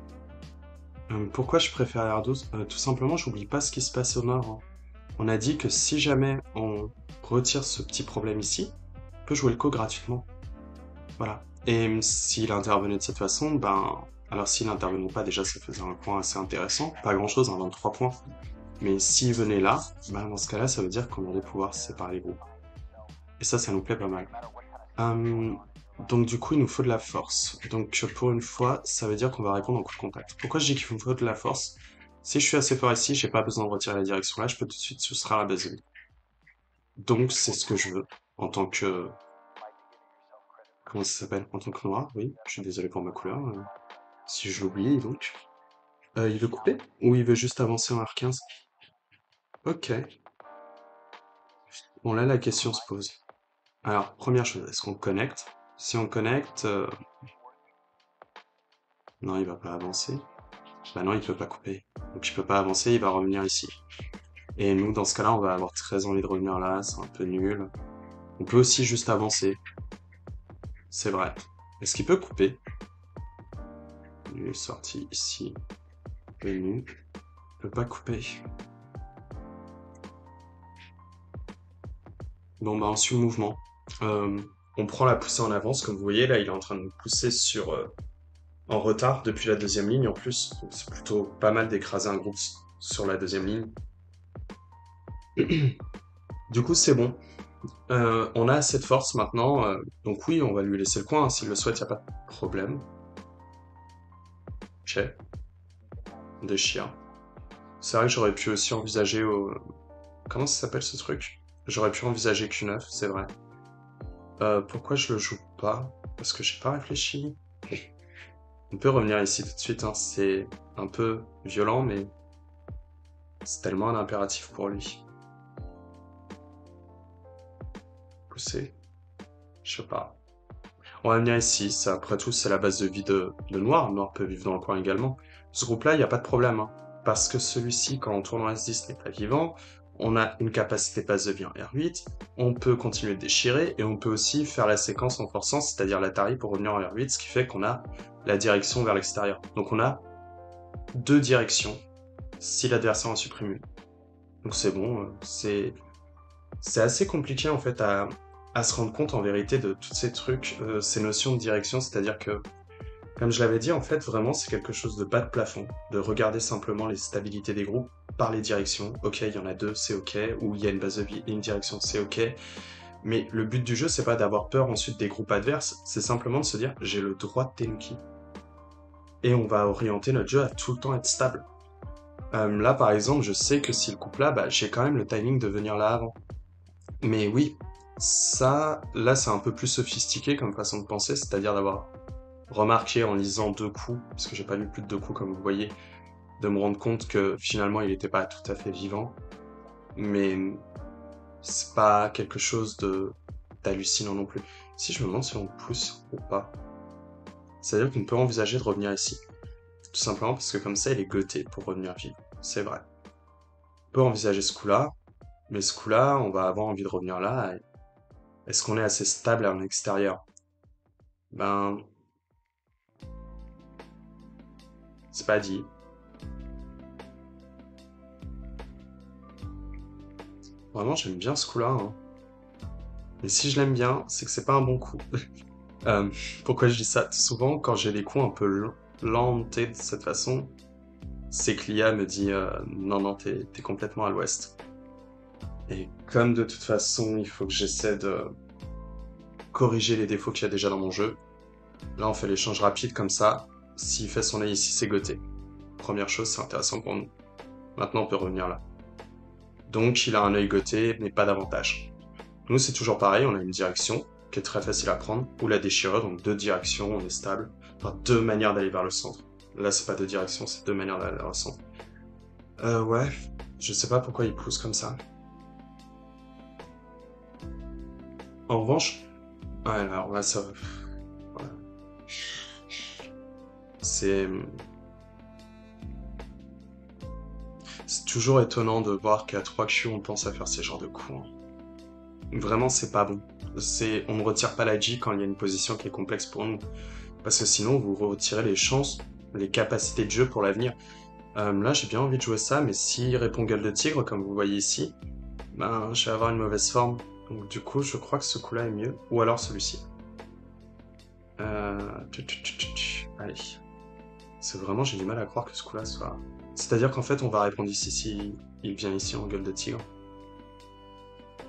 Pourquoi je préfère R12? Tout simplement, j'oublie pas ce qui se passe au nord, hein. On a dit que si jamais on retire ce petit problème ici, on peut jouer le co gratuitement. Voilà. Et s'il intervenait de cette façon, ben... Alors s'il n'intervenait pas, déjà ça faisait un point assez intéressant. Pas grand-chose, un 23 points. Mais s'il venait là, ben dans ce cas-là, ça veut dire qu'on allait pouvoir séparer les groupes. Et ça nous plaît pas mal. Donc du coup, il nous faut de la force. Donc pour une fois, ça veut dire qu'on va répondre en coup de contact. Pourquoi je dis qu'il me faut de la force? Si je suis assez fort ici, j'ai pas besoin de retirer la direction là, je peux tout de suite soustraire la base de vie. Donc c'est ce que je veux en tant que Comment ça s'appelle? En tant que noir, oui. Je suis désolé pour ma couleur. Si je l'oublie, donc. Il veut couper? Ou il veut juste avancer en R15? Ok. Bon, là, la question se pose. Alors, première chose, est-ce qu'on connecte? Si on connecte... Non, il va pas avancer. Bah non, il peut pas couper. Donc il peut pas avancer, il va revenir ici. Et nous, dans ce cas-là, on va avoir très envie de revenir là, c'est un peu nul. On peut aussi juste avancer, c'est vrai. Est-ce qu'il peut couper? Il est sorti ici, venu. Il peut pas couper. Bon, bah on suit le mouvement. Euh, on prend la poussée en avance, comme vous voyez, là, il est en train de nous pousser en retard depuis la deuxième ligne en plus. Donc c'est plutôt pas mal d'écraser un groupe sur la deuxième ligne. Du coup, c'est bon. On a assez de force maintenant, donc oui, on va lui laisser le coin, hein, s'il le souhaite, y a pas de problème. Ok, déchire. C'est vrai que j'aurais pu aussi envisager Comment ça s'appelle ce truc? J'aurais pu envisager Q9, c'est vrai. Pourquoi je le joue pas? Parce que j'ai pas réfléchi. On peut revenir ici tout de suite, hein, c'est un peu violent, mais c'est tellement un impératif pour lui. Pousser, je sais pas. On va venir ici, ça, après tout, c'est la base de vie de Noir. Noir peut vivre dans le coin également. Ce groupe-là, il n'y a pas de problème, hein, parce que celui-ci, quand on tourne en S10, n'est pas vivant. On a une capacité base de vie en R8. On peut continuer de déchirer et on peut aussi faire la séquence en forçant, c'est-à-dire l'Atari pour revenir en R8, ce qui fait qu'on a la direction vers l'extérieur. Donc on a deux directions si l'adversaire en supprime une. Donc c'est bon, c'est assez compliqué en fait à se rendre compte en vérité de tous ces trucs, ces notions de direction, c'est-à-dire que, comme je l'avais dit, en fait, vraiment, c'est quelque chose de bas de plafond, de regarder simplement les stabilités des groupes par les directions. Ok, il y en a deux, c'est ok, ou il y a une base de vie et une direction, c'est ok. Mais le but du jeu, c'est pas d'avoir peur ensuite des groupes adverses, c'est simplement de se dire, j'ai le droit de Tenuki. Et on va orienter notre jeu à tout le temps être stable. Là, par exemple, je sais que si le coupe là, bah, j'ai quand même le timing de venir là avant. Mais oui, ça, là, c'est un peu plus sophistiqué comme façon de penser, c'est-à-dire d'avoir remarqué en lisant deux coups, parce que j'ai pas lu plus de deux coups comme vous voyez, de me rendre compte que finalement il n'était pas tout à fait vivant, mais c'est pas quelque chose de d'hallucinant non plus. Si je me demande si on pousse ou pas, c'est-à-dire qu'on peut envisager de revenir ici, tout simplement parce que comme ça il est goté pour revenir vivre, c'est vrai. On peut envisager ce coup-là, mais ce coup-là, on va avoir envie de revenir là. Est-ce qu'on est assez stable à l'extérieur? Ben, c'est pas dit. Vraiment, j'aime bien ce coup-là, hein. Mais si je l'aime bien, c'est que c'est pas un bon coup. Euh, pourquoi je dis ça? Souvent, quand j'ai des coups un peu lentés de cette façon, c'est que l'IA me dit non, non, t'es complètement à l'ouest. Et comme de toute façon, il faut que j'essaie de corriger les défauts qu'il y a déjà dans mon jeu, là on fait l'échange rapide comme ça. S'il fait son œil ici, c'est goté. Première chose, c'est intéressant pour nous. Maintenant, on peut revenir là. Donc, il a un œil goté, mais pas d'avantage. Nous, c'est toujours pareil, on a une direction qui est très facile à prendre, ou la déchirure, donc deux directions, on est stable. Enfin, deux manières d'aller vers le centre. Là, c'est pas deux directions, c'est deux manières d'aller vers le centre. Ouais, je sais pas pourquoi il pousse comme ça. En revanche, ouais, alors là, ça... voilà. C'est... C'est toujours étonnant de voir qu'à 3Q, on pense à faire ces genres de coups, hein. Vraiment, c'est pas bon. On ne retire pas la G quand il y a une position qui est complexe pour nous. Parce que sinon, vous retirez les chances, les capacités de jeu pour l'avenir. Là, j'ai bien envie de jouer ça, mais s'il répond gueule de tigre, comme vous voyez ici, ben, je vais avoir une mauvaise forme. Donc du coup, je crois que ce coup-là est mieux. Ou alors celui-ci. Allez. C'est vraiment, j'ai du mal à croire que ce coup-là soit... C'est-à-dire qu'en fait, on va répondre ici si il vient ici en gueule de tigre.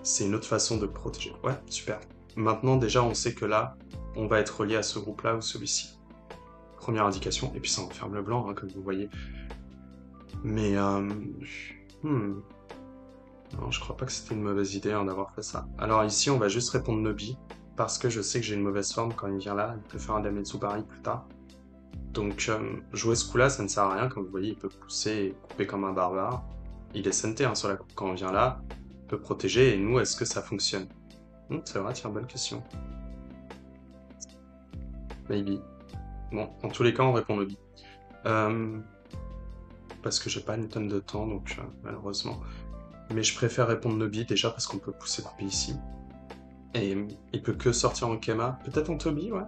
C'est une autre façon de protéger. Ouais, super. Maintenant, déjà, on sait que là, on va être relié à ce groupe-là ou celui-ci. Première indication. Et puis ça enferme le blanc, hein, comme vous voyez. Mais, hmm. Non, je crois pas que c'était une mauvaise idée hein, d'avoir fait ça. Alors ici, on va juste répondre Nobi, parce que je sais que j'ai une mauvaise forme quand il vient là, il peut faire un Dametsu pareil plus tard. Donc jouer ce coup-là, ça ne sert à rien, comme vous voyez, il peut pousser et couper comme un barbare. Il est SNT hein, sur la coupe quand on vient là, il peut protéger, et nous, est-ce que ça fonctionne? C'est vrai, tiens, bonne question. Maybe. Bon, en tous les cas, on répond Nobi. Parce que j'ai pas une tonne de temps, donc malheureusement. Mais je préfère répondre Nobi, déjà parce qu'on peut pousser couper ici. Et il peut que sortir en Kema. Peut-être en Toby, ouais.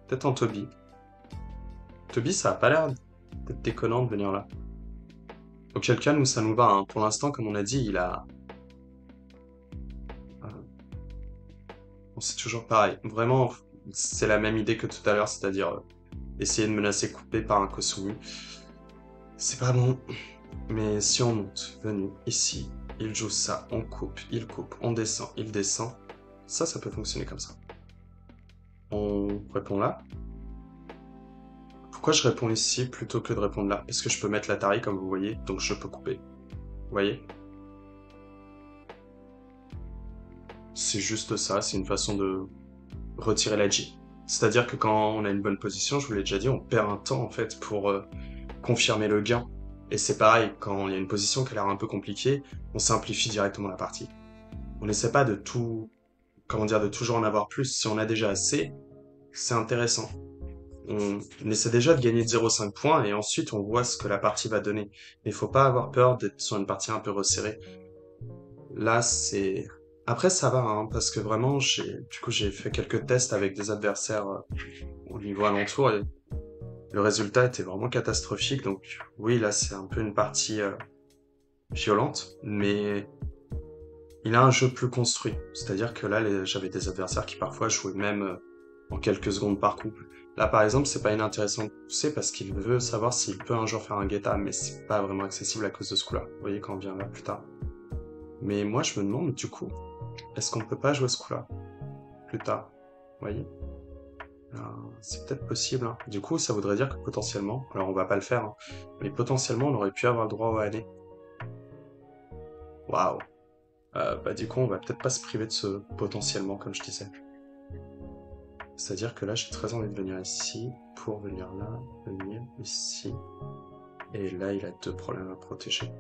Peut-être en Toby. Toby, ça a pas l'air d'être déconnant de venir là. Auquel cas, nous, ça nous va. Hein. Pour l'instant, comme on a dit, il a... Bon, c'est toujours pareil. Vraiment, c'est la même idée que tout à l'heure, c'est-à-dire essayer de menacer coupé par un Kosumi. C'est pas bon. Mais si on monte, venu, ici, il joue ça, on coupe, on descend, il descend. Ça peut fonctionner comme ça. On répond là. Pourquoi je réponds ici plutôt que de répondre là? Parce que je peux mettre l'Atari comme vous voyez, donc je peux couper. Vous voyez? C'est juste ça, c'est une façon de retirer la J. C'est-à-dire que quand on a une bonne position, je vous l'ai déjà dit, on perd un temps en fait pour confirmer le gain. Et c'est pareil, quand il y a une position qui a l'air un peu compliquée, on simplifie directement la partie. On n'essaie pas de tout, comment dire, de toujours en avoir plus. Si on a déjà assez, c'est intéressant. On essaie déjà de gagner de 0,5 points et ensuite on voit ce que la partie va donner. Mais il faut pas avoir peur d'être sur une partie un peu resserrée. Là, c'est... Après, ça va, hein, parce que vraiment, j'ai fait quelques tests avec des adversaires au niveau alentour et le résultat était vraiment catastrophique. Donc oui, là, c'est un peu une partie violente, mais il a un jeu plus construit. C'est-à-dire que là, j'avais des adversaires qui parfois jouaient même en quelques secondes par coup. Là, par exemple, c'est pas inintéressant de pousser parce qu'il veut savoir s'il peut un jour faire un Geta, mais c'est pas vraiment accessible à cause de ce coup-là. Vous voyez, quand on vient là plus tard. Mais moi, je me demande, du coup, est-ce qu'on peut pas jouer ce coup-là plus tard? Vous voyez? C'est peut-être possible. Hein. Du coup, ça voudrait dire que potentiellement, alors on va pas le faire, hein, mais potentiellement, on aurait pu avoir le droit au année. Waouh! Bah du coup, on va peut-être pas se priver de ce potentiellement, comme je disais. C'est-à-dire que là, j'ai très envie de venir ici, pour venir là, venir ici. Et là, il a deux problèmes à protéger.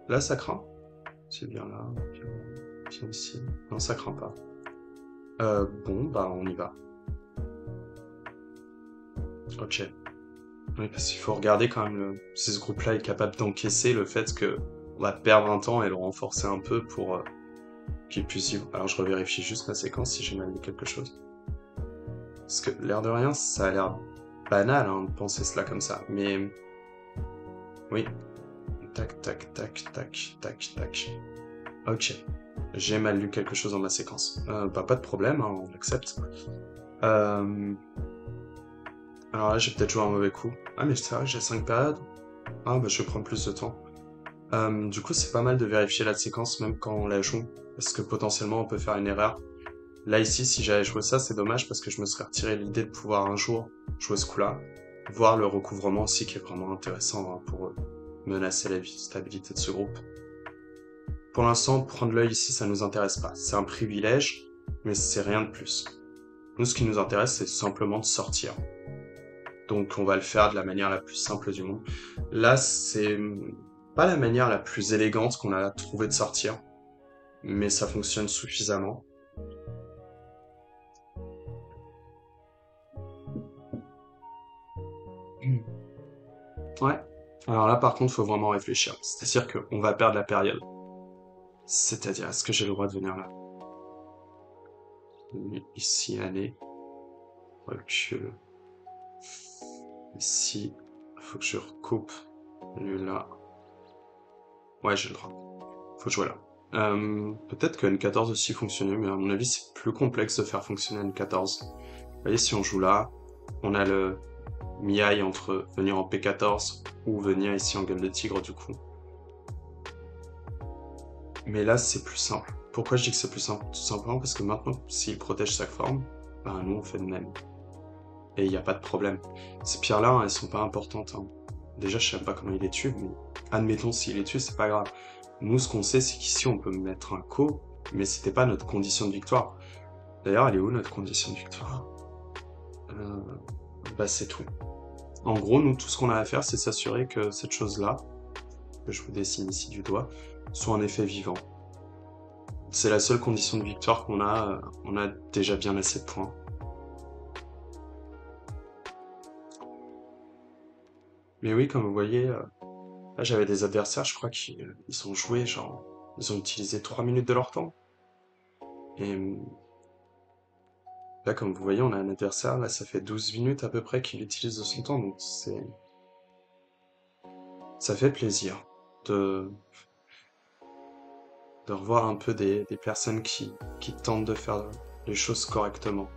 Là, ça craint. C'est bien là, bien ici. Non, ça craint pas. Bon, bah on y va. Ok. Oui, parce qu'il faut regarder quand même si ce groupe-là est capable d'encaisser le fait que on va perdre un temps et le renforcer un peu pour qu'il puisse vivre. Alors je revérifie juste ma séquence si j'ai mal dit quelque chose. Parce que l'air de rien, ça a l'air banal hein, de penser cela comme ça. Mais oui. Tac, tac, tac, tac, tac, tac. Ok. J'ai mal lu quelque chose dans ma séquence. Bah pas de problème, hein, on accepte. Alors là, j'ai peut-être joué un mauvais coup. Ah mais c'est vrai, j'ai 5 périodes. Ah bah je vais prendre plus de temps. Du coup, c'est pas mal de vérifier la séquence même quand on la joue, parce que potentiellement on peut faire une erreur. Là ici, si j'avais joué ça, c'est dommage parce que je me serais retiré l'idée de pouvoir un jour jouer ce coup-là, voir le recouvrement aussi qui est vraiment intéressant hein, pour menacer la stabilité de ce groupe. Pour l'instant, prendre l'œil ici, ça nous intéresse pas. C'est un privilège, mais c'est rien de plus. Nous, ce qui nous intéresse, c'est simplement de sortir. Donc on va le faire de la manière la plus simple du monde. Là, c'est pas la manière la plus élégante qu'on a trouvé de sortir, mais ça fonctionne suffisamment. Ouais. Alors là, par contre, faut vraiment réfléchir. C'est-à-dire qu'on va perdre la période. C'est-à-dire, est-ce que j'ai le droit de venir là? Ici, aller. Recule. Ici, faut que je recoupe. Lui là. Ouais, j'ai le droit. Faut jouer là. Peut-être que N14 aussi fonctionnait, mais à mon avis, c'est plus complexe de faire fonctionner N14. Vous voyez, si on joue là, on a le Miaille entre venir en P14 ou venir ici en gueule de tigre du coup. Mais là, c'est plus simple. Pourquoi je dis que c'est plus simple? Tout simplement parce que maintenant, s'il protège sa forme, ben nous on fait de même. Et il n'y a pas de problème. Ces pierres-là, elles sont pas importantes. Hein. Déjà, je sais pas comment il les tue, mais admettons s'il les tue, c'est pas grave. Nous, ce qu'on sait, c'est qu'ici, on peut mettre un co, mais c'était pas notre condition de victoire. D'ailleurs, elle est où, notre condition de victoire? Euh, Bah, c'est tout. En gros, nous, tout ce qu'on a à faire, c'est s'assurer que cette chose-là, que je vous dessine ici du doigt, soit en effet vivant. C'est la seule condition de victoire qu'on a. On a déjà bien assez de points. Mais oui, comme vous voyez, là, j'avais des adversaires, je crois qu'ils ont joué, genre, ils ont utilisé 3 minutes de leur temps. Et là, comme vous voyez, on a un adversaire, là, ça fait 12 minutes à peu près qu'il utilise de son temps, donc ça fait plaisir de, de revoir un peu des personnes qui tentent de faire les choses correctement.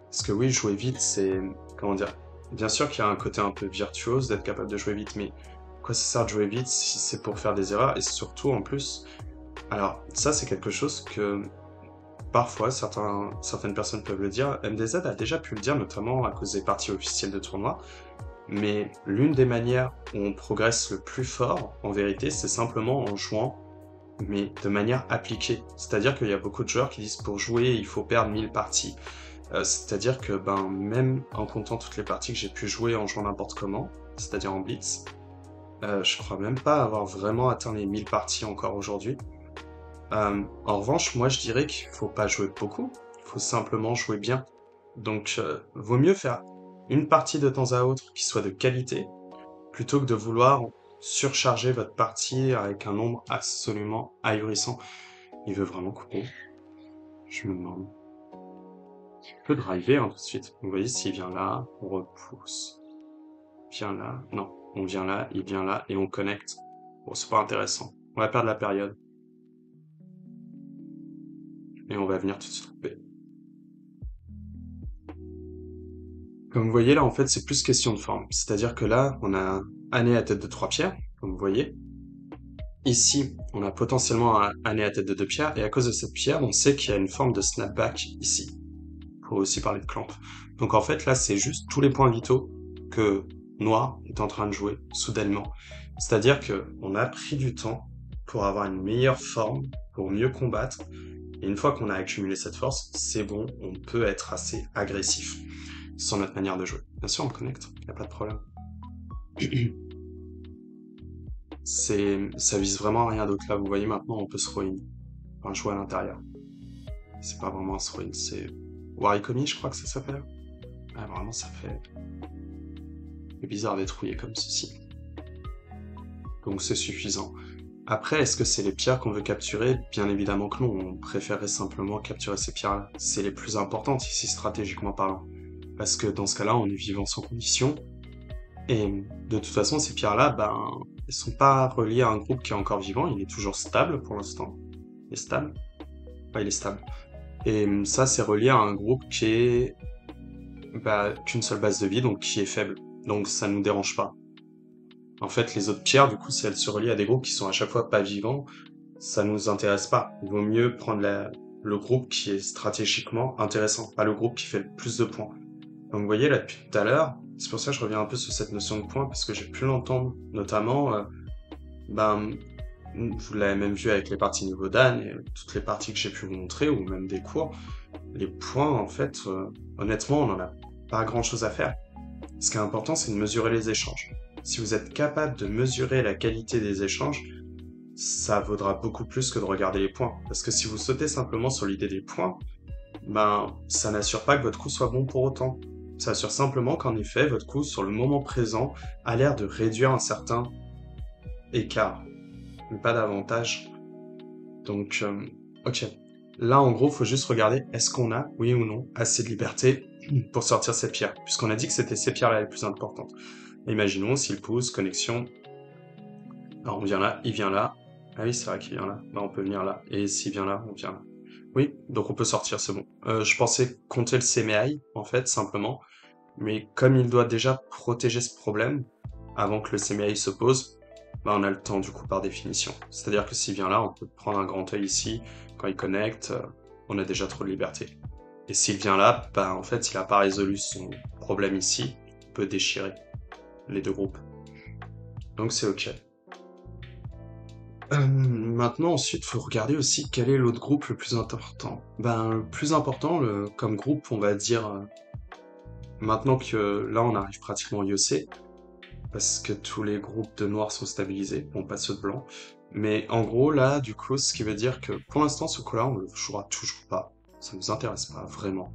Parce que oui, jouer vite, c'est, comment dire, bien sûr qu'il y a un côté un peu virtuose d'être capable de jouer vite, mais quoi ça sert de jouer vite si c'est pour faire des erreurs, et surtout en plus, alors ça c'est quelque chose que parfois certaines personnes peuvent le dire, MDZ a déjà pu le dire, notamment à cause des parties officielles de tournoi, mais l'une des manières où on progresse le plus fort, en vérité, c'est simplement en jouant, mais de manière appliquée. C'est-à-dire qu'il y a beaucoup de joueurs qui disent pour jouer, il faut perdre 1000 parties. C'est-à-dire que ben, même en comptant toutes les parties que j'ai pu jouer en jouant n'importe comment, c'est-à-dire en blitz, je crois même pas avoir vraiment atteint les 1000 parties encore aujourd'hui. En revanche, moi je dirais qu'il faut pas jouer beaucoup, il faut simplement jouer bien. Donc vaut mieux faire une partie de temps à autre qui soit de qualité, plutôt que de vouloir surcharger votre partie avec un nombre absolument ahurissant. Il veut vraiment couper. Je me demande. Je peux driver hein, tout de suite. Vous voyez, s'il vient là, on repousse. Vient là, non. On vient là, il vient là, et on connecte. Bon, c'est pas intéressant. On va perdre la période. Et on va venir tout de suite couper. Comme vous voyez là, en fait, c'est plus question de forme. C'est-à-dire que là, on a un nez à tête de 3 pierres, comme vous voyez. Ici, on a potentiellement un nez à tête de 2 pierres, et à cause de cette pierre, on sait qu'il y a une forme de snapback ici. Pour aussi parler de clamp. Donc en fait, là, c'est juste tous les points vitaux que Noir est en train de jouer, soudainement. C'est-à-dire que on a pris du temps pour avoir une meilleure forme, pour mieux combattre, et une fois qu'on a accumulé cette force, c'est bon, on peut être assez agressif sur notre manière de jouer. Bien sûr, on connecte, y a pas de problème. Ça vise vraiment à rien d'autre. Là, vous voyez, maintenant, on peut throw-in. Enfin, jouer à l'intérieur. C'est pas vraiment un throw-in, c'est Warikomi, je crois que ça s'appelle. Ah, vraiment, ça fait... C'est bizarre d'être rouillé comme ceci. Donc c'est suffisant. Après, est-ce que c'est les pierres qu'on veut capturer? Bien évidemment que non, on préférerait simplement capturer ces pierres-là. C'est les plus importantes ici, stratégiquement parlant. Parce que dans ce cas-là, on est vivant sans condition. Et de toute façon, ces pierres-là, ben, elles sont pas reliées à un groupe qui est encore vivant, il est toujours stable pour l'instant. Il est stable? Ouais, il est stable. Et ça, c'est relié à un groupe qui est bah, qu'une seule base de vie, donc qui est faible. Donc ça nous dérange pas. En fait, les autres pierres, du coup, si elles se relient à des groupes qui sont à chaque fois pas vivants, ça nous intéresse pas. Il vaut mieux prendre le groupe qui est stratégiquement intéressant, pas le groupe qui fait le plus de points. Donc vous voyez là depuis tout à l'heure, c'est pour ça que je reviens un peu sur cette notion de points, parce que j'ai pu l'entendre, notamment, ben, vous l'avez même vu avec les parties niveau Dan et toutes les parties que j'ai pu vous montrer, ou même des cours, les points, en fait, honnêtement, on n'en a pas grand-chose à faire. Ce qui est important, c'est de mesurer les échanges. Si vous êtes capable de mesurer la qualité des échanges, ça vaudra beaucoup plus que de regarder les points. Parce que si vous sautez simplement sur l'idée des points, ben, ça n'assure pas que votre coup soit bon pour autant. Ça assure simplement qu'en effet, votre coup, sur le moment présent, a l'air de réduire un certain écart, mais pas davantage. Donc, ok. Là, en gros, faut juste regarder, est-ce qu'on a, oui ou non, assez de liberté pour sortir ces pierres, puisqu'on a dit que c'était ces pierres-là les plus importantes. Imaginons s'il pousse, connexion, alors on vient là, il vient là, ah oui c'est vrai qu'il vient là, bah on peut venir là, et s'il vient là, on vient là. Oui, donc on peut sortir, c'est bon. Je pensais compter le Semeai, en fait, simplement, mais comme il doit déjà protéger ce problème, avant que le Semeai se pose, bah on a le temps du coup par définition. C'est-à-dire que s'il vient là, on peut prendre un grand œil ici, quand il connecte, on a déjà trop de liberté. Et s'il vient là, bah en fait, s'il n'a pas résolu son problème ici, on peut déchirer les deux groupes. Donc c'est ok. Maintenant, ensuite, faut regarder aussi quel est l'autre groupe le plus important. Ben, le plus important, comme groupe, on va dire, maintenant que là, on arrive pratiquement au IEC, parce que tous les groupes de noirs sont stabilisés, bon, pas ceux de blancs. Mais en gros, là, du coup, ce qui veut dire que pour l'instant, ce coup-là, on le jouera toujours pas. Ça nous intéresse pas, vraiment.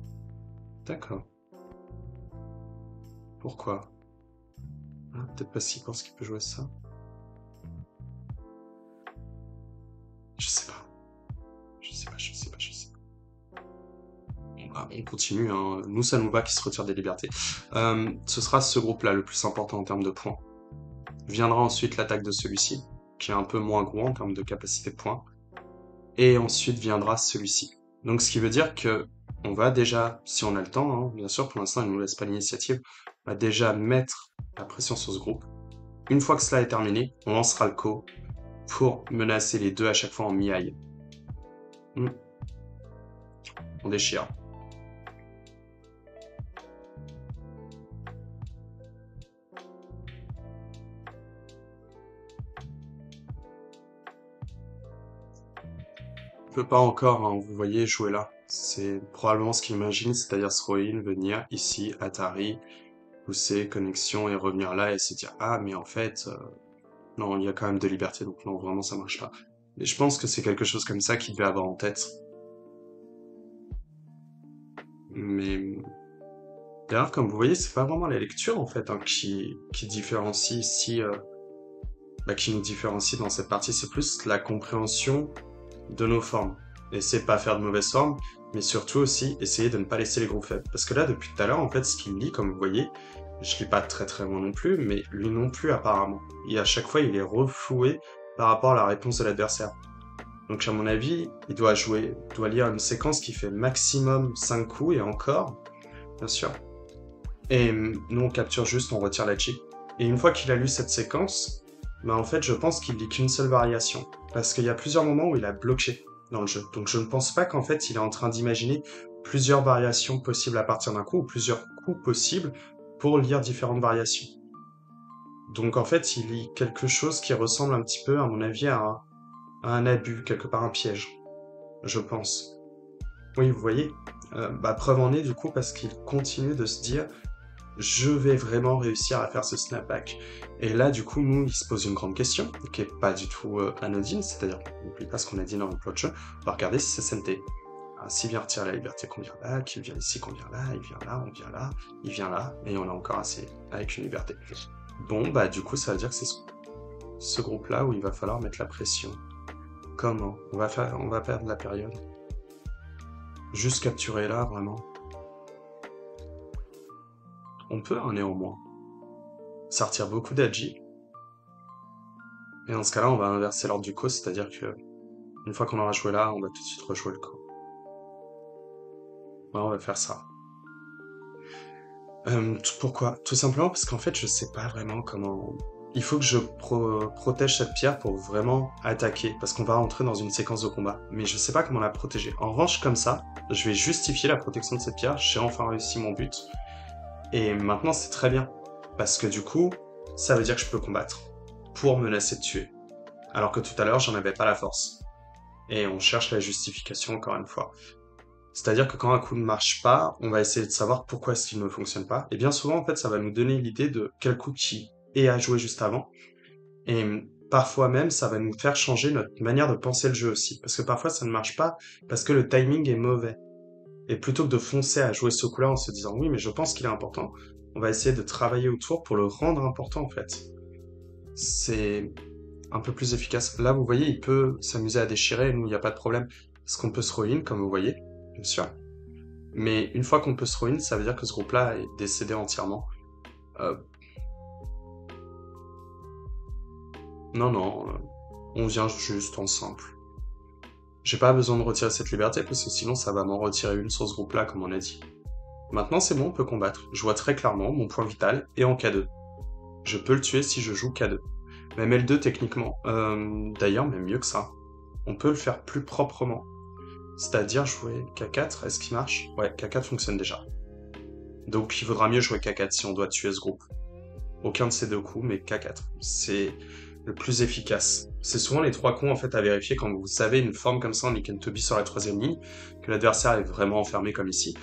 D'accord. Pourquoi? Ah, peut-être pas s'il pense qu'il peut jouer ça. Je sais pas. Je sais pas, je sais pas, je sais pas. Bon, bah, on continue, hein. Nous, ça nous va qu'il se retire des libertés. Ce sera ce groupe-là le plus important en termes de points. Viendra ensuite l'attaque de celui-ci, qui est un peu moins gros en termes de capacité de points. Et ensuite viendra celui-ci. Donc ce qui veut dire que on va déjà, si on a le temps, hein, bien sûr, pour l'instant il ne nous laisse pas l'initiative, on va déjà mettre la pression sur ce groupe. Une fois que cela est terminé, on lancera le co pour menacer les deux à chaque fois en mi-aille. On déchire. Je peux pas encore, hein, vous voyez, jouer là. C'est probablement ce qu'il imagine, c'est-à-dire throw in, venir ici, Atari, pousser, connexion et revenir là et se dire ah mais en fait non, il y a quand même de liberté, donc non, vraiment, ça marche pas. Et je pense que c'est quelque chose comme ça qu'il devait avoir en tête. Mais d'ailleurs, comme vous voyez, c'est pas vraiment la lecture, en fait, hein, qui différencie ici, qui nous différencie dans cette partie, c'est plus la compréhension de nos formes. Essayer de pas faire de mauvaises formes, mais surtout aussi essayer de ne pas laisser les groupes faibles. Parce que là, depuis tout à l'heure, en fait, ce qu'il lit, comme vous voyez, je lis pas très très loin non plus, mais lui non plus apparemment. Et à chaque fois, il est refloué par rapport à la réponse de l'adversaire. Donc à mon avis, il doit lire une séquence qui fait maximum 5 coups et encore, bien sûr. Et nous on capture juste, on retire la chip. Et une fois qu'il a lu cette séquence, en fait je pense qu'il lit qu'une seule variation. Parce qu'il y a plusieurs moments où il a bloqué dans le jeu. Donc je ne pense pas qu'en fait il est en train d'imaginer plusieurs variations possibles à partir d'un coup, ou plusieurs coups possibles pour lire différentes variations. Donc en fait il lit quelque chose qui ressemble un petit peu, à mon avis, à un abus, quelque part un piège, je pense. Oui, vous voyez, preuve en est du coup parce qu'il continue de se dire je vais vraiment réussir à faire ce snapback. Et là, du coup, nous, il se pose une grande question, qui est pas du tout anodine, c'est-à-dire, n'oublie pas ce qu'on a dit dans le plot de jeu, on va regarder si c'est SNT. Ah, s'il vient retirer la liberté, qu'on vient là, qu'il vient ici, qu'on vient là, il vient là, on vient là, il vient là, et on a encore assez avec une liberté. Bon, du coup, ça veut dire que c'est ce groupe-là où il va falloir mettre la pression. Comment? On va perdre la période. Juste capturer là, vraiment. On peut, hein, néanmoins. Ça retire beaucoup d'agi. Et dans ce cas-là, on va inverser l'ordre du co, c'est-à-dire que une fois qu'on aura joué là, on va tout de suite rejouer le co. Ouais, on va faire ça. Pourquoi? Tout simplement parce qu'en fait, je sais pas vraiment comment... Il faut que je protège cette pierre pour vraiment attaquer, parce qu'on va rentrer dans une séquence de combat. Mais je sais pas comment la protéger. En revanche, comme ça, je vais justifier la protection de cette pierre, j'ai enfin réussi mon but. Et maintenant, c'est très bien. Parce que du coup, ça veut dire que je peux combattre. Pour menacer de tuer. Alors que tout à l'heure, j'en avais pas la force. Et on cherche la justification encore une fois. C'est-à-dire que quand un coup ne marche pas, on va essayer de savoir pourquoi est-ce qu'il ne fonctionne pas. Et bien souvent, en fait, ça va nous donner l'idée de quel coup qui est à jouer juste avant. Et parfois même, ça va nous faire changer notre manière de penser le jeu aussi. Parce que parfois, ça ne marche pas parce que le timing est mauvais. Et plutôt que de foncer à jouer ce coup-là en se disant oui, mais je pense qu'il est important, on va essayer de travailler autour pour le rendre important en fait. C'est un peu plus efficace. Là, vous voyez, il peut s'amuser à déchirer, nous, il n'y a pas de problème. Parce qu'on peut throw in, comme vous voyez, bien sûr. Mais une fois qu'on peut throw in, ça veut dire que ce groupe-là est décédé entièrement. Non, on vient juste en simple. J'ai pas besoin de retirer cette liberté, parce que sinon ça va m'en retirer une sur ce groupe-là, comme on a dit. Maintenant c'est bon, on peut combattre. Je vois très clairement mon point vital est en K2. Je peux le tuer si je joue K2. Même L2 techniquement. D'ailleurs, même mieux que ça. On peut le faire plus proprement. C'est-à-dire jouer K4, est-ce qu'il marche? Ouais, K4 fonctionne déjà. Donc il vaudra mieux jouer K4 si on doit tuer ce groupe. Aucun de ces deux coups, mais K4. C'est le plus efficace. C'est souvent les trois cons en fait à vérifier quand vous avez une forme comme ça en Niken Toby sur la troisième ligne, que l'adversaire est vraiment enfermé comme ici.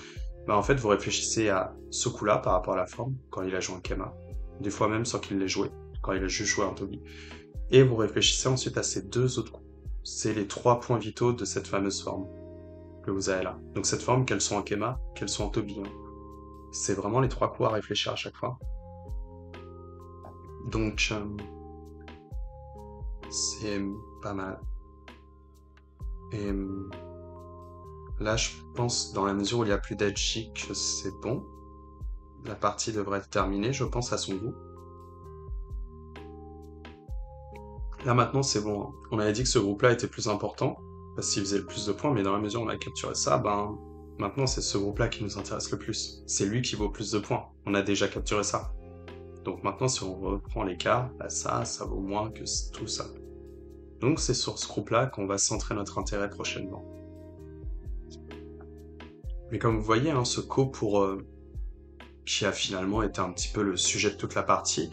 Bah en fait vous réfléchissez à ce coup-là par rapport à la forme, quand il a joué un Kema, des fois même sans qu'il l'ait joué, quand il a juste joué un Toby. Et vous réfléchissez ensuite à ces deux autres coups. C'est les trois points vitaux de cette fameuse forme que vous avez là. Donc cette forme, qu'elle soit en Kema, qu'elle soit en Toby. Hein. C'est vraiment les trois coups à réfléchir à chaque fois. Donc c'est pas mal. Et là, je pense, dans la mesure où il n'y a plus d'edgy, que c'est bon. La partie devrait être terminée, je pense, à son goût. Là, maintenant, c'est bon. Hein. On avait dit que ce groupe-là était plus important, parce qu'il faisait le plus de points, mais dans la mesure où on a capturé ça, ben, maintenant, c'est ce groupe-là qui nous intéresse le plus. C'est lui qui vaut plus de points. On a déjà capturé ça. Donc maintenant, si on reprend l'écart, bah ça vaut moins que tout ça. Donc c'est sur ce groupe-là qu'on va centrer notre intérêt prochainement. Mais comme vous voyez, hein, ce co pour qui a finalement été un petit peu le sujet de toute la partie,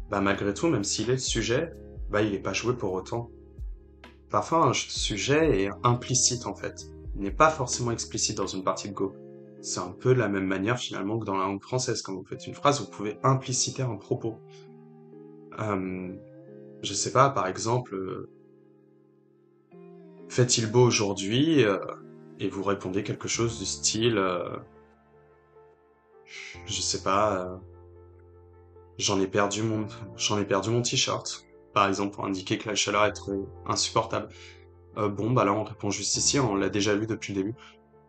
bah malgré tout, même s'il est le sujet, bah il n'est pas joué pour autant. Parfois, un sujet est implicite en fait. Il n'est pas forcément explicite dans une partie de Go. C'est un peu de la même manière finalement que dans la langue française. Quand vous faites une phrase, vous pouvez impliciter un propos. Je sais pas, par exemple, fait-il beau aujourd'hui et vous répondez quelque chose du style, je sais pas, j'en ai perdu mon t-shirt, par exemple, pour indiquer que la chaleur est trop insupportable. Bon, bah là, on répond juste ici, on l'a déjà lu depuis le début.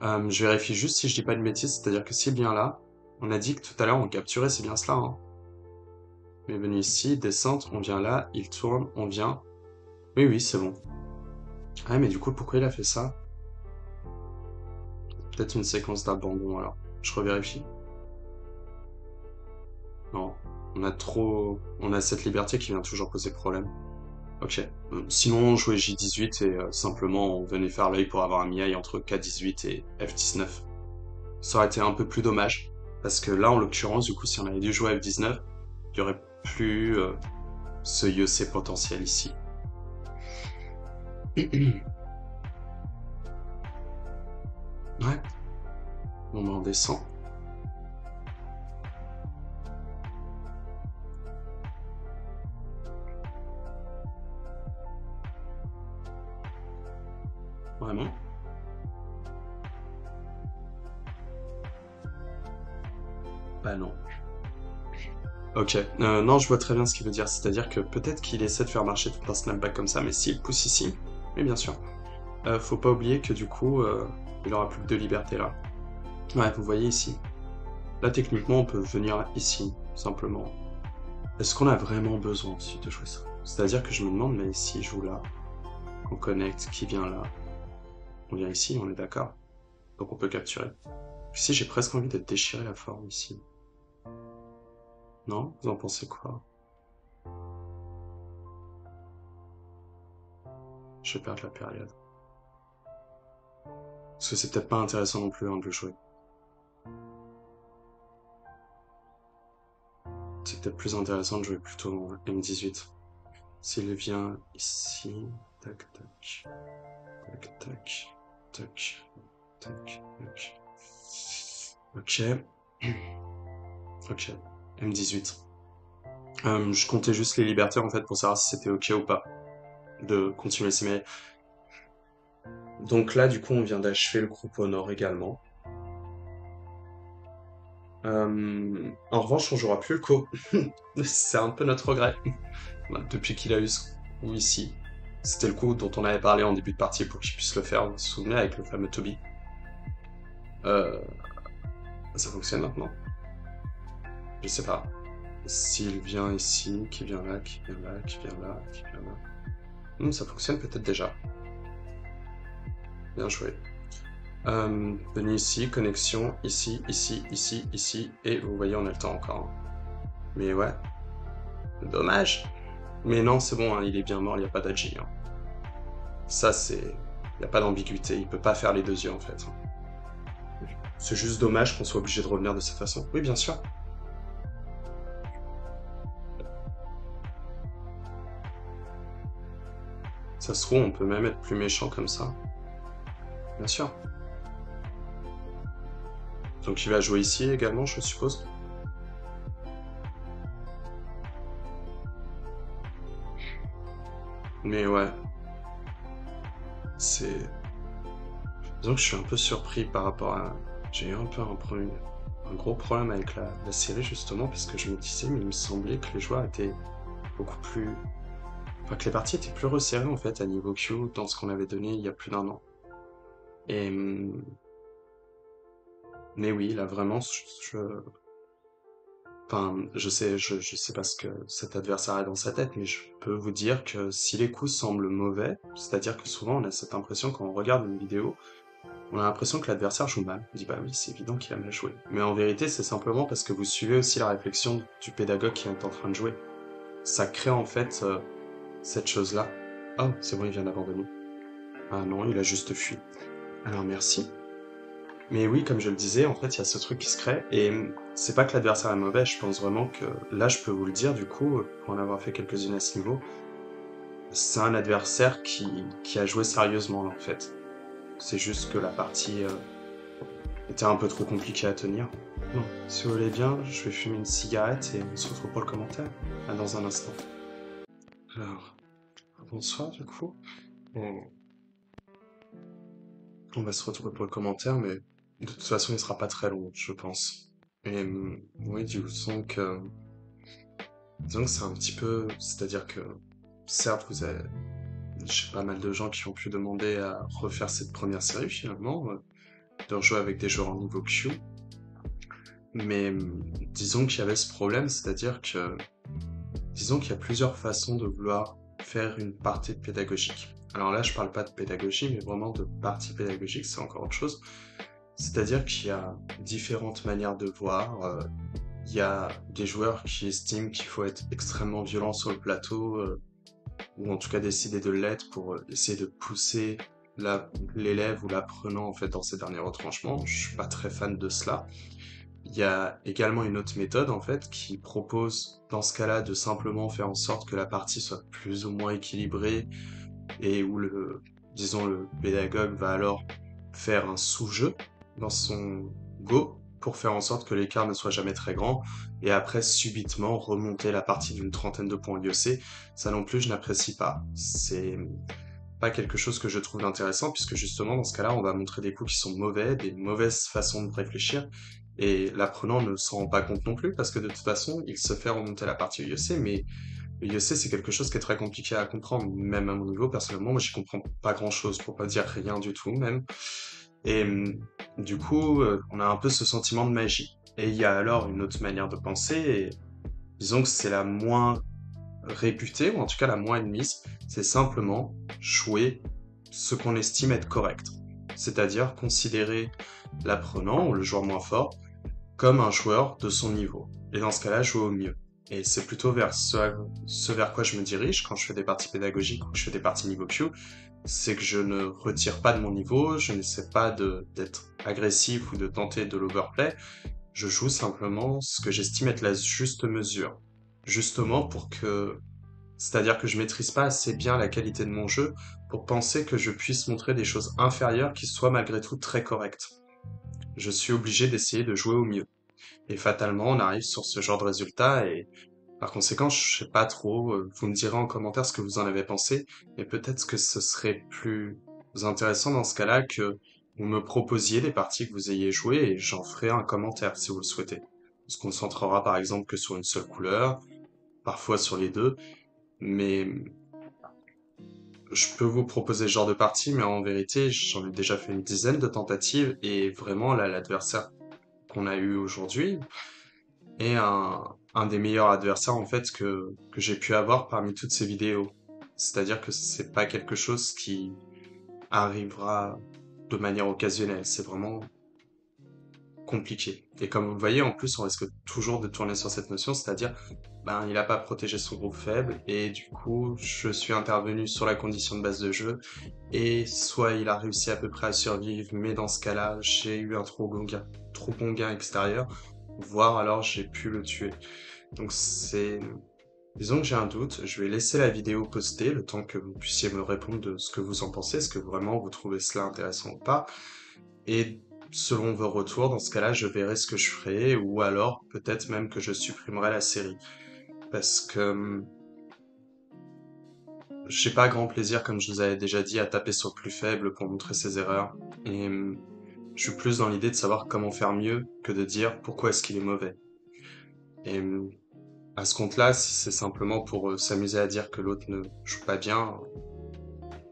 Je vérifie juste si je dis pas de bêtises, c'est-à-dire que c'est bien là. On a dit que tout à l'heure, on capturait, c'est bien cela, hein. On est venu ici, descente, on vient là, il tourne, on vient. Oui, oui, c'est bon. Ah, mais du coup, pourquoi il a fait ça? Peut-être une séquence d'abandon, alors. Je revérifie. Non. On a cette liberté qui vient toujours poser problème. Ok. Sinon, on jouait J18 et simplement on venait faire l'œil pour avoir un MIAI entre K18 et F19. Ça aurait été un peu plus dommage, parce que là, en l'occurrence, du coup, si on avait dû jouer F19, il y aurait plus ce IEC potentiel ici. Ouais. Bon, ben, on descend. Vraiment? Bah non. Ok, non, je vois très bien ce qu'il veut dire. C'est-à-dire que peut-être qu'il essaie de faire marcher tout un snapback comme ça, mais s'il pousse ici, oui, bien sûr. Faut pas oublier que du coup, il aura plus que de liberté là. Ouais, vous voyez ici. Là, techniquement, on peut venir ici, simplement. Est-ce qu'on a vraiment besoin ensuite de jouer ça? C'est-à-dire que je me demande, mais si je joue là, on connecte, qui vient là? On vient ici, on est d'accord. Donc on peut capturer. Ici, j'ai presque envie de déchirer la forme ici. Non? Vous en pensez quoi? Je vais perdre la période. Parce que c'est peut-être pas intéressant non plus hein, de le jouer. C'est peut-être plus intéressant de jouer plutôt en M18. S'il vient ici, tac tac, tac tac, tac, tac, tac. Ok. Ok. M18. Je comptais juste les libertés en fait pour savoir si c'était ok ou pas de continuer ces mêlées. Donc là, du coup, on vient d'achever le groupe au nord également. En revanche, on jouera plus le co. C'est un peu notre regret. Depuis qu'il a eu ce coup ici. C'était le coup dont on avait parlé en début de partie pour qu'il puisse le faire, vous vous souvenez, avec le fameux Toby. Ça fonctionne maintenant? Je sais pas. S'il vient ici, qui vient là, qui vient là, qui vient là, qui vient là. Ça fonctionne peut-être déjà. Bien joué. Venu ici, connexion, ici, ici, ici, ici, et vous voyez, on a le temps encore. Mais ouais. Dommage. Mais non, c'est bon, hein, il est bien mort, il n'y a pas d'Adji. Hein. Ça, c'est... Il n'y a pas d'ambiguïté, il peut pas faire les deux yeux, en fait. C'est juste dommage qu'on soit obligé de revenir de cette façon. Oui, bien sûr. Ça se trouve, on peut même être plus méchant comme ça. Bien sûr. Donc il va jouer ici également, je suppose. Mais ouais, c'est... Disons que je suis un peu surpris par rapport à... J'ai eu un peu un gros problème avec la série justement, parce que je me disais, mais il me semblait que les joueurs étaient beaucoup plus... Enfin, que les parties étaient plus resserrées en fait à niveau Q dans ce qu'on avait donné il y a plus d'un an. Et... Mais oui, là vraiment, Enfin, je sais pas ce que cet adversaire a dans sa tête, mais je peux vous dire que si les coups semblent mauvais, c'est-à-dire que souvent on a cette impression quand on regarde une vidéo, on a l'impression que l'adversaire joue mal. On dit bah oui, c'est évident qu'il a mal joué. Mais en vérité, c'est simplement parce que vous suivez aussi la réflexion du pédagogue qui est en train de jouer. Ça crée en fait cette chose-là. Oh, c'est bon, il vient d'abandonner. Ah non, il a juste fui. Alors merci. Mais oui, comme je le disais, en fait, il y a ce truc qui se crée, et c'est pas que l'adversaire est mauvais, je pense vraiment que, là, je peux vous le dire, du coup, pour en avoir fait quelques-unes à ce niveau, c'est un adversaire qui a joué sérieusement, là, en fait. C'est juste que la partie était un peu trop compliquée à tenir. Bon, si vous voulez bien, je vais fumer une cigarette et on se retrouve pour le commentaire. À dans un instant. Alors, bonsoir, du coup. On, on va se retrouver pour le commentaire, mais de toute façon, il sera pas très long, je pense. Et oui, disons que c'est un petit peu... C'est-à-dire que, certes, vous avez... J'ai pas mal de gens qui ont pu demander à refaire cette première série, finalement, de rejouer avec des joueurs en niveau Q. Mais disons qu'il y avait ce problème, c'est-à-dire que... Disons qu'il y a plusieurs façons de vouloir faire une partie pédagogique. Alors là, je parle pas de pédagogie, mais vraiment de partie pédagogique, c'est encore autre chose. C'est-à-dire qu'il y a différentes manières de voir. Il y a des joueurs qui estiment qu'il faut être extrêmement violent sur le plateau, ou en tout cas décider de l'être pour essayer de pousser l'élève ou l'apprenant en fait dans ses derniers retranchements. Je suis pas très fan de cela. Il y a également une autre méthode en fait qui propose dans ce cas-là de simplement faire en sorte que la partie soit plus ou moins équilibrée et où disons le pédagogue va alors faire un sous-jeu dans son Go pour faire en sorte que l'écart ne soit jamais très grand et après subitement remonter la partie d'une trentaine de points IEC. Ça non plus je n'apprécie pas. C'est pas quelque chose que je trouve intéressant puisque justement dans ce cas-là on va montrer des coups qui sont mauvais, des mauvaises façons de réfléchir et l'apprenant ne s'en rend pas compte non plus parce que de toute façon il se fait remonter la partie IEC mais l'IEC, c'est quelque chose qui est très compliqué à comprendre, même à mon niveau, personnellement, moi j'y comprends pas grand-chose, pour pas dire rien du tout même. Et du coup, on a un peu ce sentiment de magie. Et il y a alors une autre manière de penser, et disons que c'est la moins réputée, ou en tout cas la moins admise, c'est simplement jouer ce qu'on estime être correct. C'est-à-dire considérer l'apprenant, ou le joueur moins fort, comme un joueur de son niveau. Et dans ce cas-là, jouer au mieux. Et c'est plutôt vers ce vers quoi je me dirige quand je fais des parties pédagogiques ou que je fais des parties niveau Q, c'est que je ne retire pas de mon niveau, je n'essaie pas d'être agressif ou de tenter de l'overplay, je joue simplement ce que j'estime être la juste mesure. Justement c'est-à-dire que je maîtrise pas assez bien la qualité de mon jeu pour penser que je puisse montrer des choses inférieures qui soient malgré tout très correctes. Je suis obligé d'essayer de jouer au mieux. Et fatalement, on arrive sur ce genre de résultat et par conséquent, je sais pas trop, vous me direz en commentaire ce que vous en avez pensé, mais peut-être que ce serait plus intéressant dans ce cas-là que vous me proposiez des parties que vous ayez jouées et j'en ferai un commentaire si vous le souhaitez. On se concentrera par exemple que sur une seule couleur, parfois sur les deux, mais je peux vous proposer ce genre de partie, mais en vérité, j'en ai déjà fait une dizaine de tentatives et vraiment là, l'adversaire qu'on a eu aujourd'hui, et un des meilleurs adversaires en fait que j'ai pu avoir parmi toutes ces vidéos. C'est-à-dire que c'est pas quelque chose qui arrivera de manière occasionnelle, c'est vraiment compliqué. Et comme vous le voyez, en plus, on risque toujours de tourner sur cette notion, c'est-à-dire, ben, il a pas protégé son groupe faible, et du coup, je suis intervenu sur la condition de base de jeu, et soit il a réussi à peu près à survivre, mais dans ce cas-là, j'ai eu un trop bon gain extérieur, voire alors j'ai pu le tuer. Donc Disons que j'ai un doute, je vais laisser la vidéo postée le temps que vous puissiez me répondre de ce que vous en pensez, est-ce que vraiment vous trouvez cela intéressant ou pas. Et selon vos retours, dans ce cas-là, je verrai ce que je ferai, ou alors peut-être même que je supprimerai la série. Parce que j'ai pas grand plaisir, comme je vous avais déjà dit, à taper sur le plus faible pour montrer ses erreurs. Et je suis plus dans l'idée de savoir comment faire mieux que de dire pourquoi est-ce qu'il est mauvais. Et à ce compte-là, si c'est simplement pour s'amuser à dire que l'autre ne joue pas bien,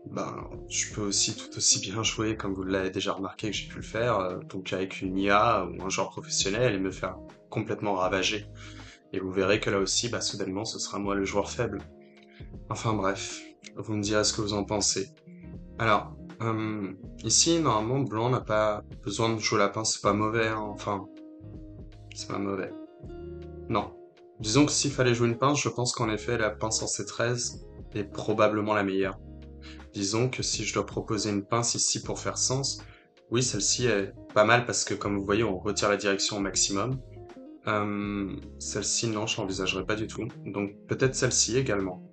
ben, je peux aussi tout aussi bien jouer, comme vous l'avez déjà remarqué que j'ai pu le faire, donc avec une IA ou un joueur professionnel et me faire complètement ravager. Et vous verrez que là aussi, bah, soudainement, ce sera moi le joueur faible. Enfin bref, vous me direz ce que vous en pensez. Alors, ici, normalement, blanc n'a pas besoin de jouer la pince, c'est pas mauvais, hein, enfin, c'est pas mauvais. Non. Disons que s'il fallait jouer une pince, je pense qu'en effet, la pince en C13 est probablement la meilleure. Disons que si je dois proposer une pince ici pour faire sens, oui, celle-ci est pas mal parce que comme vous voyez, on retire la direction au maximum. Celle-ci, non, je l'envisagerais pas du tout. Donc peut-être celle-ci également.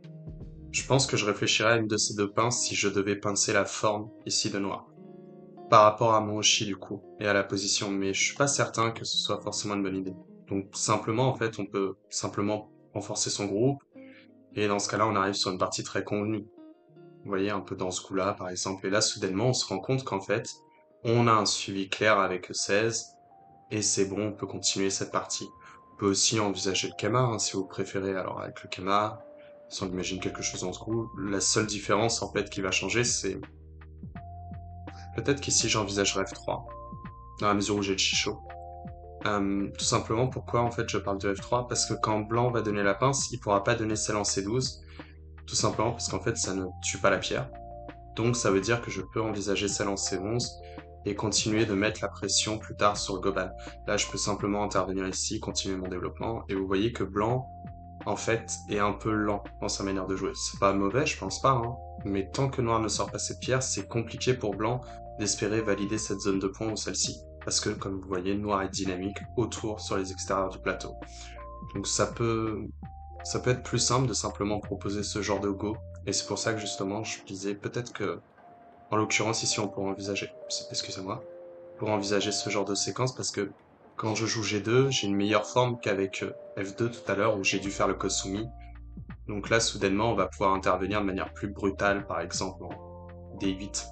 Je pense que je réfléchirais à une de ces deux pinces si je devais pincer la forme ici de noir. Par rapport à mon Oshi du coup, et à la position, mais je suis pas certain que ce soit forcément une bonne idée. Donc simplement, en fait, on peut simplement renforcer son groupe, et dans ce cas-là, on arrive sur une partie très convenue. Vous voyez, un peu dans ce coup-là, par exemple. Et là, soudainement, on se rend compte qu'en fait, on a un suivi clair avec E16, et c'est bon, on peut continuer cette partie. On peut aussi envisager le Kama, hein, si vous préférez. Alors, avec le Kama, si on imagine quelque chose dans ce coup, la seule différence, en fait, qui va changer, c'est peut-être qu'ici, j'envisagerais F3, dans la mesure où j'ai le Chicho. Tout simplement, pourquoi, en fait, je parle de F3? Parce que quand blanc va donner la pince, il pourra pas donner celle en C12, tout simplement parce qu'en fait, ça ne tue pas la pierre. Donc ça veut dire que je peux envisager celle en C11 et continuer de mettre la pression plus tard sur le Goban. Là, je peux simplement intervenir ici, continuer mon développement, et vous voyez que blanc, en fait, est un peu lent dans sa manière de jouer. C'est pas mauvais, je pense pas, hein, mais tant que noir ne sort pas cette pierre, c'est compliqué pour blanc d'espérer valider cette zone de points ou celle-ci. Parce que, comme vous voyez, noir est dynamique autour sur les extérieurs du plateau. Donc ça peut être plus simple de simplement proposer ce genre de go, et c'est pour ça que justement je disais peut-être que en l'occurrence, ici, on pourrait envisager, excusez-moi, on pourrait envisager ce genre de séquence parce que quand je joue G2, j'ai une meilleure forme qu'avec F2 tout à l'heure où j'ai dû faire le Kosumi. Donc là, soudainement, on va pouvoir intervenir de manière plus brutale, par exemple en D8.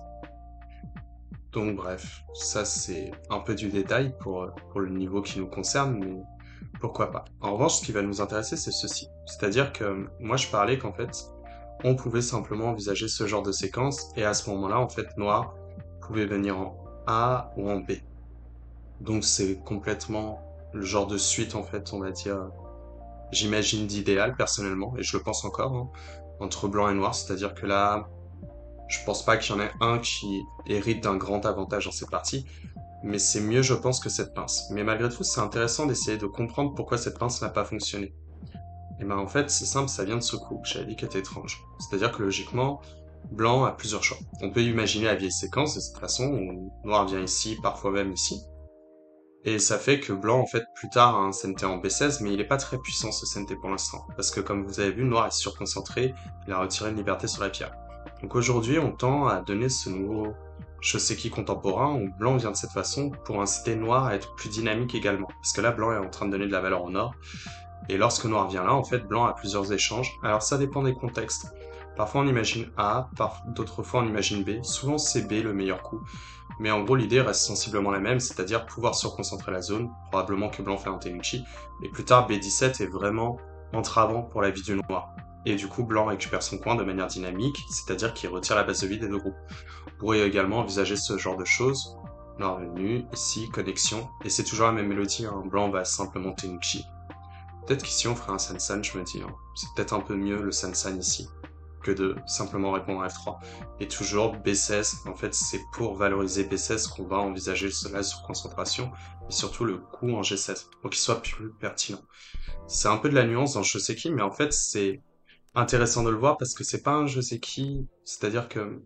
Donc bref, ça c'est un peu du détail pour le niveau qui nous concerne, mais pourquoi pas. En revanche, ce qui va nous intéresser, c'est ceci. C'est-à-dire que moi, je parlais qu'en fait, on pouvait simplement envisager ce genre de séquence, et à ce moment-là, en fait, noir pouvait venir en A ou en B. Donc c'est complètement le genre de suite, en fait, on va dire, j'imagine d'idéal personnellement, et je le pense encore, hein, entre blanc et noir, c'est-à-dire que là, je pense pas qu'il y en ait un qui hérite d'un grand avantage dans cette partie, mais c'est mieux, je pense, que cette pince. Mais malgré tout, c'est intéressant d'essayer de comprendre pourquoi cette pince n'a pas fonctionné. Et ben en fait, c'est simple, ça vient de ce coup, j'avais dit qu'il était étrange. C'est-à-dire que logiquement, blanc a plusieurs choix. On peut imaginer la vieille séquence de cette façon, où noir vient ici, parfois même ici. Et ça fait que blanc, en fait, plus tard, a un CNT en B16, mais il est pas très puissant ce CNT pour l'instant. Parce que comme vous avez vu, noir est surconcentré, il a retiré une liberté sur la pierre. Donc aujourd'hui, on tend à donner ce nouveau Shoseki contemporain, où blanc vient de cette façon, pour inciter noir à être plus dynamique également. Parce que là, blanc est en train de donner de la valeur en or, et lorsque noir vient là, en fait, blanc a plusieurs échanges. Alors ça dépend des contextes. Parfois on imagine A, d'autres fois on imagine B. Souvent c'est B le meilleur coup. Mais en gros l'idée reste sensiblement la même, c'est-à-dire pouvoir surconcentrer la zone. Probablement que blanc fait un Tenuchi. Et plus tard B17 est vraiment entravant pour la vie du noir. Et du coup blanc récupère son coin de manière dynamique, c'est-à-dire qu'il retire la base de vie des deux groupes. Vous pourriez également envisager ce genre de choses. Noir venu, ici, connexion. Et c'est toujours la même mélodie, hein. Blanc va simplement Tenuchi. Peut-être qu'ici on ferait un Sansan, je me dis, hein. C'est peut-être un peu mieux le Sansan ici, que de simplement répondre à F3. Et toujours B16, en fait c'est pour valoriser B16 qu'on va envisager cela sur concentration, et surtout le coup en G16, pour qu'il soit plus pertinent. C'est un peu de la nuance dans le Joseki, mais en fait c'est intéressant de le voir parce que c'est pas un Joseki, c'est-à-dire que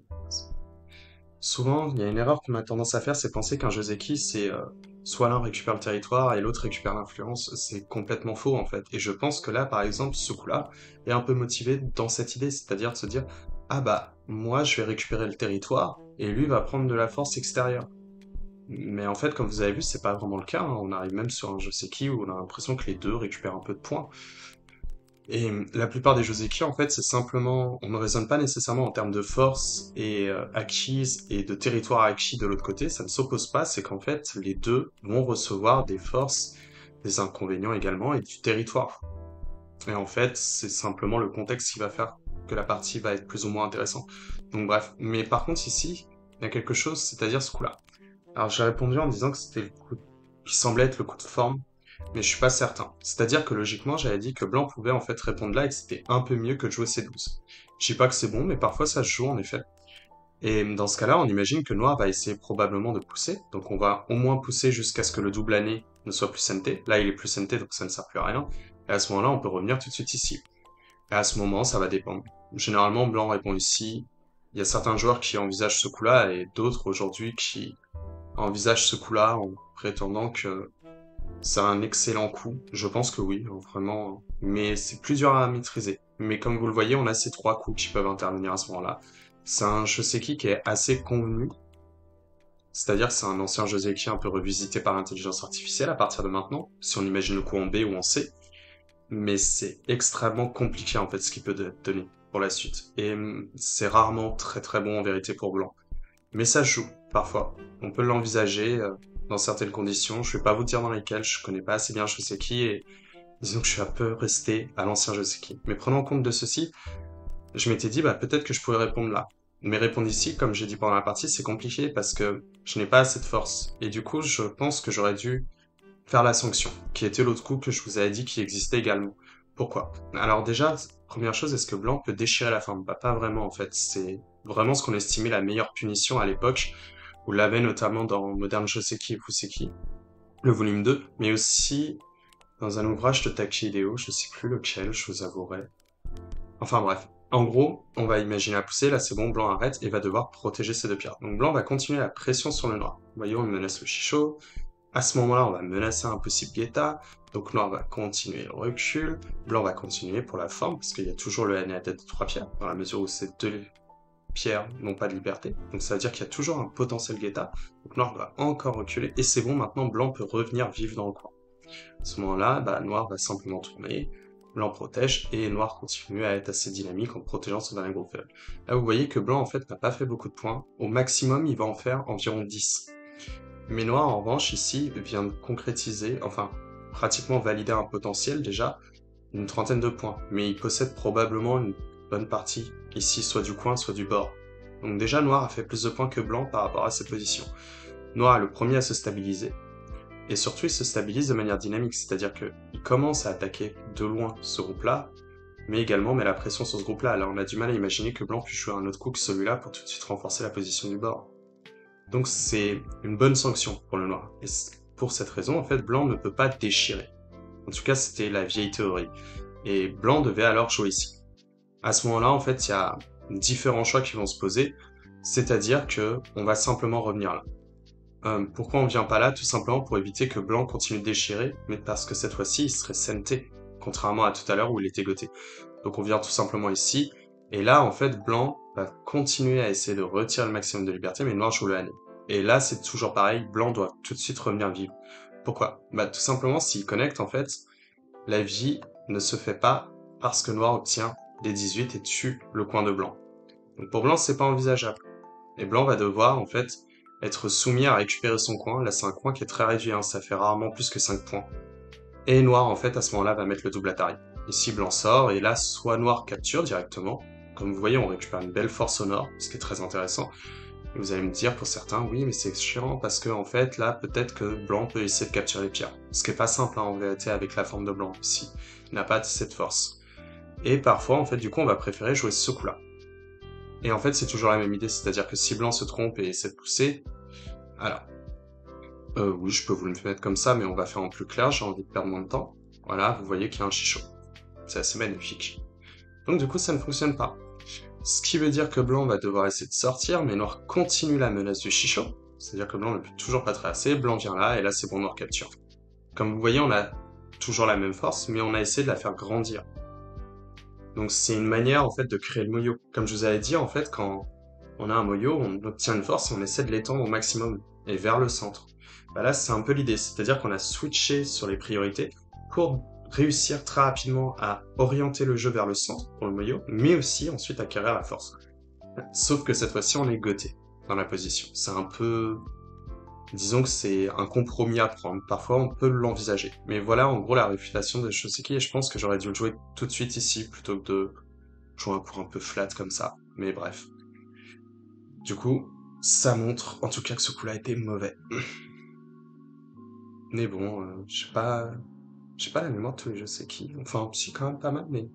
souvent il y a une erreur qu'on a tendance à faire, c'est penser qu'un Joseki soit l'un récupère le territoire et l'autre récupère l'influence, c'est complètement faux en fait. Et je pense que là, par exemple, ce coup-là est un peu motivé dans cette idée, c'est-à-dire de se dire, ah bah, moi je vais récupérer le territoire et lui va prendre de la force extérieure. Mais en fait, comme vous avez vu, c'est pas vraiment le cas, hein. On arrive même sur un je sais qui où on a l'impression que les deux récupèrent un peu de points. Et la plupart des Joseki, en fait, c'est simplement, on ne raisonne pas nécessairement en termes de force et acquise et de territoire acquis de l'autre côté, ça ne s'oppose pas, c'est qu'en fait, les deux vont recevoir des forces, des inconvénients également et du territoire. Et en fait, c'est simplement le contexte qui va faire que la partie va être plus ou moins intéressante. Donc bref, mais par contre ici, il y a quelque chose, c'est-à-dire ce coup-là. Alors j'ai répondu en disant que c'était le coup qui semblait être le coup de forme, mais je suis pas certain. C'est-à-dire que logiquement, j'avais dit que blanc pouvait en fait répondre là et que c'était un peu mieux que de jouer C12. Je dis pas que c'est bon, mais parfois ça se joue en effet. Et dans ce cas-là, on imagine que noir va essayer probablement de pousser, donc on va au moins pousser jusqu'à ce que le double année ne soit plus SNT. Là, il est plus SNT, donc ça ne sert plus à rien. Et à ce moment-là, on peut revenir tout de suite ici. Et à ce moment, ça va dépendre. Généralement, blanc répond ici. Il y a certains joueurs qui envisagent ce coup-là et d'autres aujourd'hui qui envisagent ce coup-là en prétendant que c'est un excellent coup. Je pense que oui, vraiment. Mais c'est plus dur à maîtriser. Mais comme vous le voyez, on a ces trois coups qui peuvent intervenir à ce moment-là. C'est un Joseki qui est assez convenu. C'est-à-dire que c'est un ancien Joseki un peu revisité par l'intelligence artificielle à partir de maintenant, si on imagine le coup en B ou en C. Mais c'est extrêmement compliqué en fait ce qu'il peut donner pour la suite. Et c'est rarement très très bon en vérité pour blanc. Mais ça se joue, parfois. On peut l'envisager dans certaines conditions. Je vais pas vous dire dans lesquelles, je connais pas assez bien je sais qui, et disons que je suis un peu resté à l'ancien je sais qui. Mais prenant en compte de ceci, je m'étais dit, bah peut-être que je pourrais répondre là. Mais répondre ici, comme j'ai dit pendant la partie, c'est compliqué parce que je n'ai pas assez de force. Et du coup, je pense que j'aurais dû faire la sanction, qui était l'autre coup que je vous avais dit qui existait également. Pourquoi? Alors déjà, première chose, est-ce que blanc peut déchirer la forme? Bah pas vraiment en fait, c'est vraiment ce qu'on estimait la meilleure punition à l'époque. Vous l'avez notamment dans Modern Joseki et Fuseki, le volume 2, mais aussi dans un ouvrage de Taki Hideo, je sais plus lequel, je vous avouerai. Enfin bref. En gros, on va imaginer la poussée, là c'est bon, blanc arrête et va devoir protéger ses deux pierres. Donc blanc va continuer la pression sur le noir. Vous voyez, on menace le Shisho. À ce moment-là, on va menacer un possible Guetta. Donc noir va continuer le recul. Blanc va continuer pour la forme, parce qu'il y a toujours le N à la tête de trois pierres, dans la mesure où ces deux pierres n'ont pas de liberté. Donc ça veut dire qu'il y a toujours un potentiel Guetta. Donc noir va encore reculer. Et c'est bon, maintenant blanc peut revenir vivre dans le coin. À ce moment-là, bah, noir va simplement tourner, blanc protège, et noir continue à être assez dynamique en protégeant son dernier groupe faible. Là, vous voyez que blanc, en fait, n'a pas fait beaucoup de points. Au maximum, il va en faire environ 10. Mais noir, en revanche, ici, vient de concrétiser, enfin, pratiquement valider un potentiel, déjà, une trentaine de points. Mais il possède probablement une bonne partie, ici, soit du coin, soit du bord. Donc déjà, noir a fait plus de points que blanc par rapport à ses positions. Noir est le premier à se stabiliser, et surtout, il se stabilise de manière dynamique, c'est-à-dire qu'il commence à attaquer de loin ce groupe-là, mais également met la pression sur ce groupe-là. Là, on a du mal à imaginer que blanc puisse jouer un autre coup que celui-là pour tout de suite renforcer la position du bord. Donc c'est une bonne sanction pour le noir. Et pour cette raison, en fait, blanc ne peut pas déchirer. En tout cas, c'était la vieille théorie. Et blanc devait alors jouer ici. À ce moment-là, en fait, il y a différents choix qui vont se poser, c'est-à-dire que on va simplement revenir là. Pourquoi on vient pas là? Tout simplement pour éviter que blanc continue de déchirer, mais parce que cette fois-ci, il serait senté, contrairement à tout à l'heure où il était goté. Donc on vient tout simplement ici, et là, en fait, blanc va continuer à essayer de retirer le maximum de liberté, mais noir joue le année. Et là, c'est toujours pareil, blanc doit tout de suite revenir vivre. Pourquoi? Bah tout simplement, s'il connecte, en fait, la vie ne se fait pas parce que noir obtient des 18 et tue le coin de blanc. Donc pour blanc, c'est pas envisageable. Et blanc va devoir, en fait, être soumis à récupérer son coin. Là, c'est un coin qui est très réduit, hein, ça fait rarement plus que 5 points. Et noir, en fait, à ce moment-là, va mettre le double Atari. Ici, blanc sort, et là, soit noir capture directement. Comme vous voyez, on récupère une belle force au nord, ce qui est très intéressant. Et vous allez me dire, pour certains, oui, mais c'est chiant, parce que, en fait, là, peut-être que blanc peut essayer de capturer les pierres. Ce qui est pas simple, hein, en vérité, avec la forme de blanc, ici. Il n'a pas assez de force. Et parfois, en fait, du coup, on va préférer jouer ce coup-là. Et en fait, c'est toujours la même idée, c'est-à-dire que si blanc se trompe et essaie de pousser, alors, oui, je peux vous le mettre comme ça, mais on va faire en plus clair, j'ai envie de perdre moins de temps. Voilà, vous voyez qu'il y a un chichot. C'est assez magnifique. Donc du coup, ça ne fonctionne pas. Ce qui veut dire que blanc va devoir essayer de sortir, mais noir continue la menace du chichot. C'est-à-dire que blanc ne peut toujours pas traverser, blanc vient là, et là c'est bon, noir capture. Comme vous voyez, on a toujours la même force, mais on a essayé de la faire grandir. Donc c'est une manière en fait de créer le moyeu. Comme je vous avais dit, en fait, quand on a un moyeu, on obtient une force et on essaie de l'étendre au maximum et vers le centre. Bah là, c'est un peu l'idée, c'est-à-dire qu'on a switché sur les priorités pour réussir très rapidement à orienter le jeu vers le centre pour le moyeu, mais aussi ensuite acquérir la force. Sauf que cette fois-ci, on est goté dans la position. C'est un peu... Disons que c'est un compromis à prendre. Parfois, on peut l'envisager. Mais voilà, en gros, la réfutation de Shoseki, et je pense que j'aurais dû le jouer tout de suite ici, plutôt que de jouer un coup un peu flat comme ça. Mais bref. Du coup, ça montre, en tout cas, que ce coup-là était mauvais. Mais bon, j'ai pas la mémoire de tous les Joseki. Enfin, si, quand même pas mal, mais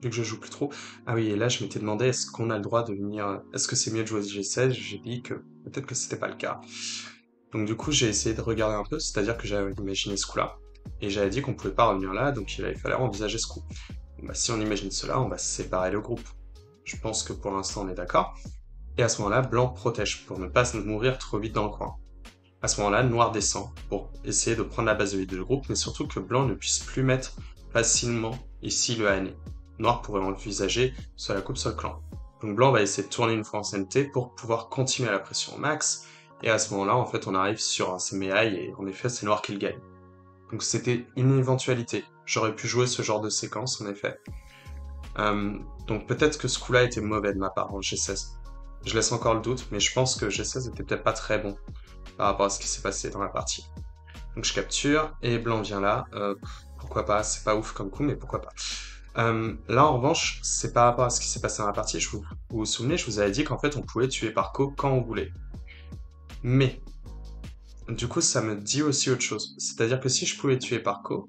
vu que je joue plus trop. Ah oui, et là, je m'étais demandé, est-ce qu'on a le droit de venir... Est-ce que c'est mieux de jouer G16? J'ai dit que peut-être que c'était pas le cas. Donc du coup, j'ai essayé de regarder un peu, c'est-à-dire que j'avais imaginé ce coup-là, et j'avais dit qu'on pouvait pas revenir là, donc il fallait envisager ce coup. Bah, si on imagine cela, on va séparer le groupe. Je pense que pour l'instant, on est d'accord. Et à ce moment-là, blanc protège, pour ne pas se mourir trop vite dans le coin. À ce moment-là, noir descend, pour essayer de prendre la base de vie du groupe, mais surtout que blanc ne puisse plus mettre facilement ici le HN. Noir pourrait envisager soit la coupe, soit le clan. Donc blanc va essayer de tourner une fois en CNT pour pouvoir continuer à la pression au max, et à ce moment-là, en fait, on arrive sur un CMI, et en effet, c'est noir qui le gagne. Donc c'était une éventualité. J'aurais pu jouer ce genre de séquence, en effet. Donc peut-être que ce coup-là était mauvais de ma part en G16. Je laisse encore le doute, mais je pense que G16 était peut-être pas très bon par rapport à ce qui s'est passé dans la partie. Donc je capture, et blanc vient là. Pourquoi pas, c'est pas ouf comme coup, mais pourquoi pas. Là, en revanche, c'est par rapport à ce qui s'est passé dans la partie. Vous vous souvenez, je vous avais dit qu'en fait, on pouvait tuer par co quand on voulait. Mais, du coup, ça me dit aussi autre chose. C'est-à-dire que si je pouvais tuer par co,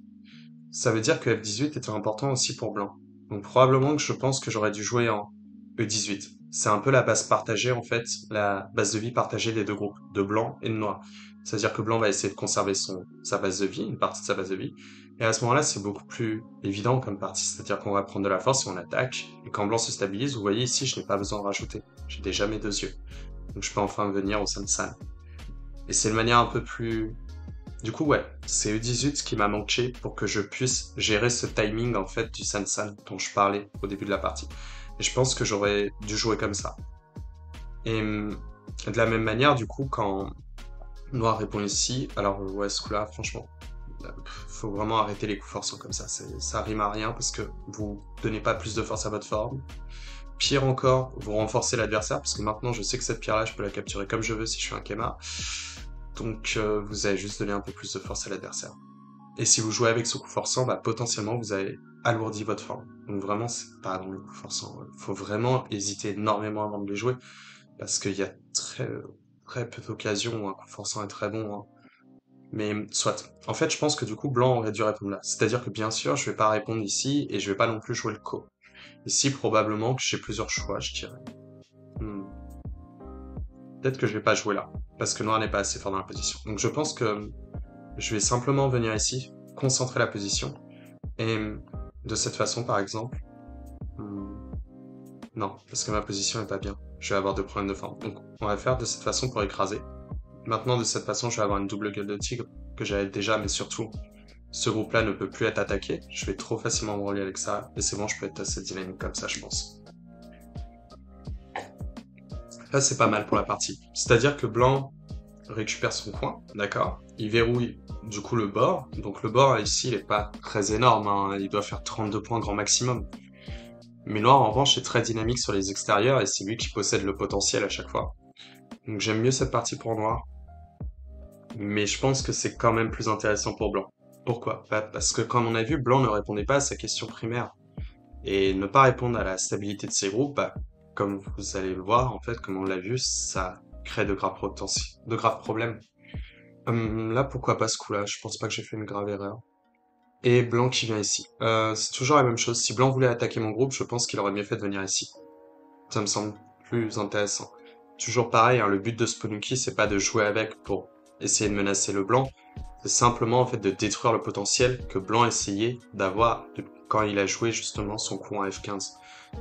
ça veut dire que F18 était important aussi pour blanc. Donc probablement que je pense que j'aurais dû jouer en E18. C'est un peu la base partagée, en fait, la base de vie partagée des deux groupes, de blanc et de noir. C'est-à-dire que blanc va essayer de conserver sa base de vie, une partie de sa base de vie. Et à ce moment-là, c'est beaucoup plus évident comme partie. C'est-à-dire qu'on va prendre de la force et on attaque. Et quand blanc se stabilise, vous voyez ici, je n'ai pas besoin de rajouter. J'ai déjà mes 2 yeux. Donc je peux enfin venir au Sansan. Et c'est une manière un peu plus... Du coup, ouais, c'est E18 qui m'a manqué pour que je puisse gérer ce timing, en fait, du Sansan dont je parlais au début de la partie. Et je pense que j'aurais dû jouer comme ça. Et de la même manière, du coup, quand Noir répond ici, alors ouais, ce coup-là, franchement, faut vraiment arrêter les coups forçants comme ça. Ça rime à rien parce que vous donnez pas plus de force à votre forme. Pire encore, vous renforcez l'adversaire, parce que maintenant je sais que cette pierre-là, je peux la capturer comme je veux si je suis un Kema. Donc vous allez juste donner un peu plus de force à l'adversaire. Et si vous jouez avec ce coup forçant, bah, potentiellement vous avez alourdi votre forme. Donc vraiment, c'est pas bon le coup forçant. Faut vraiment hésiter énormément avant de les jouer, parce qu'il y a très peu d'occasions où un coup forçant est très bon. Hein. Mais soit. En fait, je pense que du coup, blanc aurait dû répondre là. C'est-à-dire que bien sûr, je vais pas répondre ici, et je vais pas non plus jouer le co. Ici, probablement que j'ai plusieurs choix, je dirais. Hmm. Peut-être que je vais pas jouer là, parce que noir n'est pas assez fort dans la position. Donc je pense que je vais simplement venir ici, concentrer la position, et de cette façon, par exemple... Non, parce que ma position est pas bien. Je vais avoir des problèmes de forme. Donc on va faire de cette façon pour écraser. Maintenant, de cette façon, je vais avoir une double gueule de tigre, que j'avais déjà, mais surtout, ce groupe-là ne peut plus être attaqué. Je vais trop facilement me relier avec ça, et c'est bon, je peux être assez dynamique comme ça, je pense. Là, c'est pas mal pour la partie. C'est-à-dire que blanc récupère son coin, d'accord? Il verrouille du coup le bord. Donc le bord ici, il est pas très énorme, hein. Il doit faire 32 points grand maximum. Mais noir en revanche est très dynamique sur les extérieurs et c'est lui qui possède le potentiel à chaque fois. Donc j'aime mieux cette partie pour noir. Mais je pense que c'est quand même plus intéressant pour blanc. Pourquoi? Parce que comme on a vu, blanc ne répondait pas à sa question primaire. Et ne pas répondre à la stabilité de ses groupes, bah, comme vous allez le voir, en fait, comme on l'a vu, ça crée de graves problèmes. Là, pourquoi pas ce coup-là? Je pense pas que j'ai fait une grave erreur. Et blanc qui vient ici. C'est toujours la même chose. Si blanc voulait attaquer mon groupe, je pense qu'il aurait mieux fait de venir ici. Ça me semble plus intéressant. Toujours pareil, hein, le but de Spelunky, c'est pas de jouer avec pour essayer de menacer le blanc. C'est simplement en fait de détruire le potentiel que blanc essayait d'avoir quand il a joué justement son coup en F15.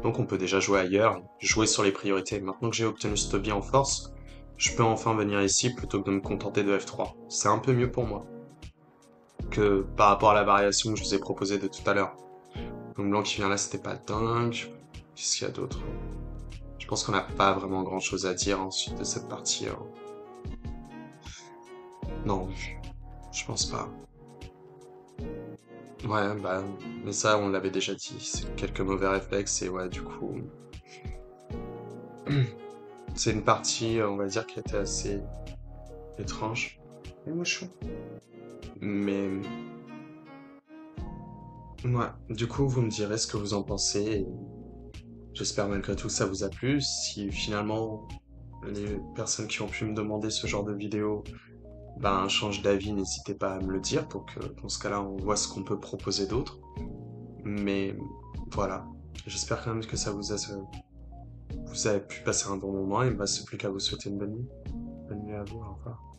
Donc on peut déjà jouer ailleurs, jouer sur les priorités. Maintenant que j'ai obtenu ce bien en force, je peux enfin venir ici plutôt que de me contenter de F3. C'est un peu mieux pour moi que par rapport à la variation que je vous ai proposée de tout à l'heure. Donc blanc qui vient là, c'était pas dingue. Qu'est-ce qu'il y a d'autre? Je pense qu'on n'a pas vraiment grand-chose à dire ensuite de cette partie, hein. Non, je pense pas. Ouais, bah, mais ça, on l'avait déjà dit. C'est quelques mauvais réflexes et ouais, du coup, c'est une partie, on va dire, qui était assez étrange. Et moi, chaud. Mais ouais, du coup, vous me direz ce que vous en pensez. Et j'espère malgré tout que ça vous a plu. Si finalement les personnes qui ont pu me demander ce genre de vidéo ben, changent d'avis, n'hésitez pas à me le dire pour que dans ce cas-là, on voit ce qu'on peut proposer d'autre. Mais voilà, j'espère quand même que ça vous avez pu passer un bon moment. Il ne me reste plus qu'à vous souhaiter une bonne nuit. Bonne nuit à vous, au revoir.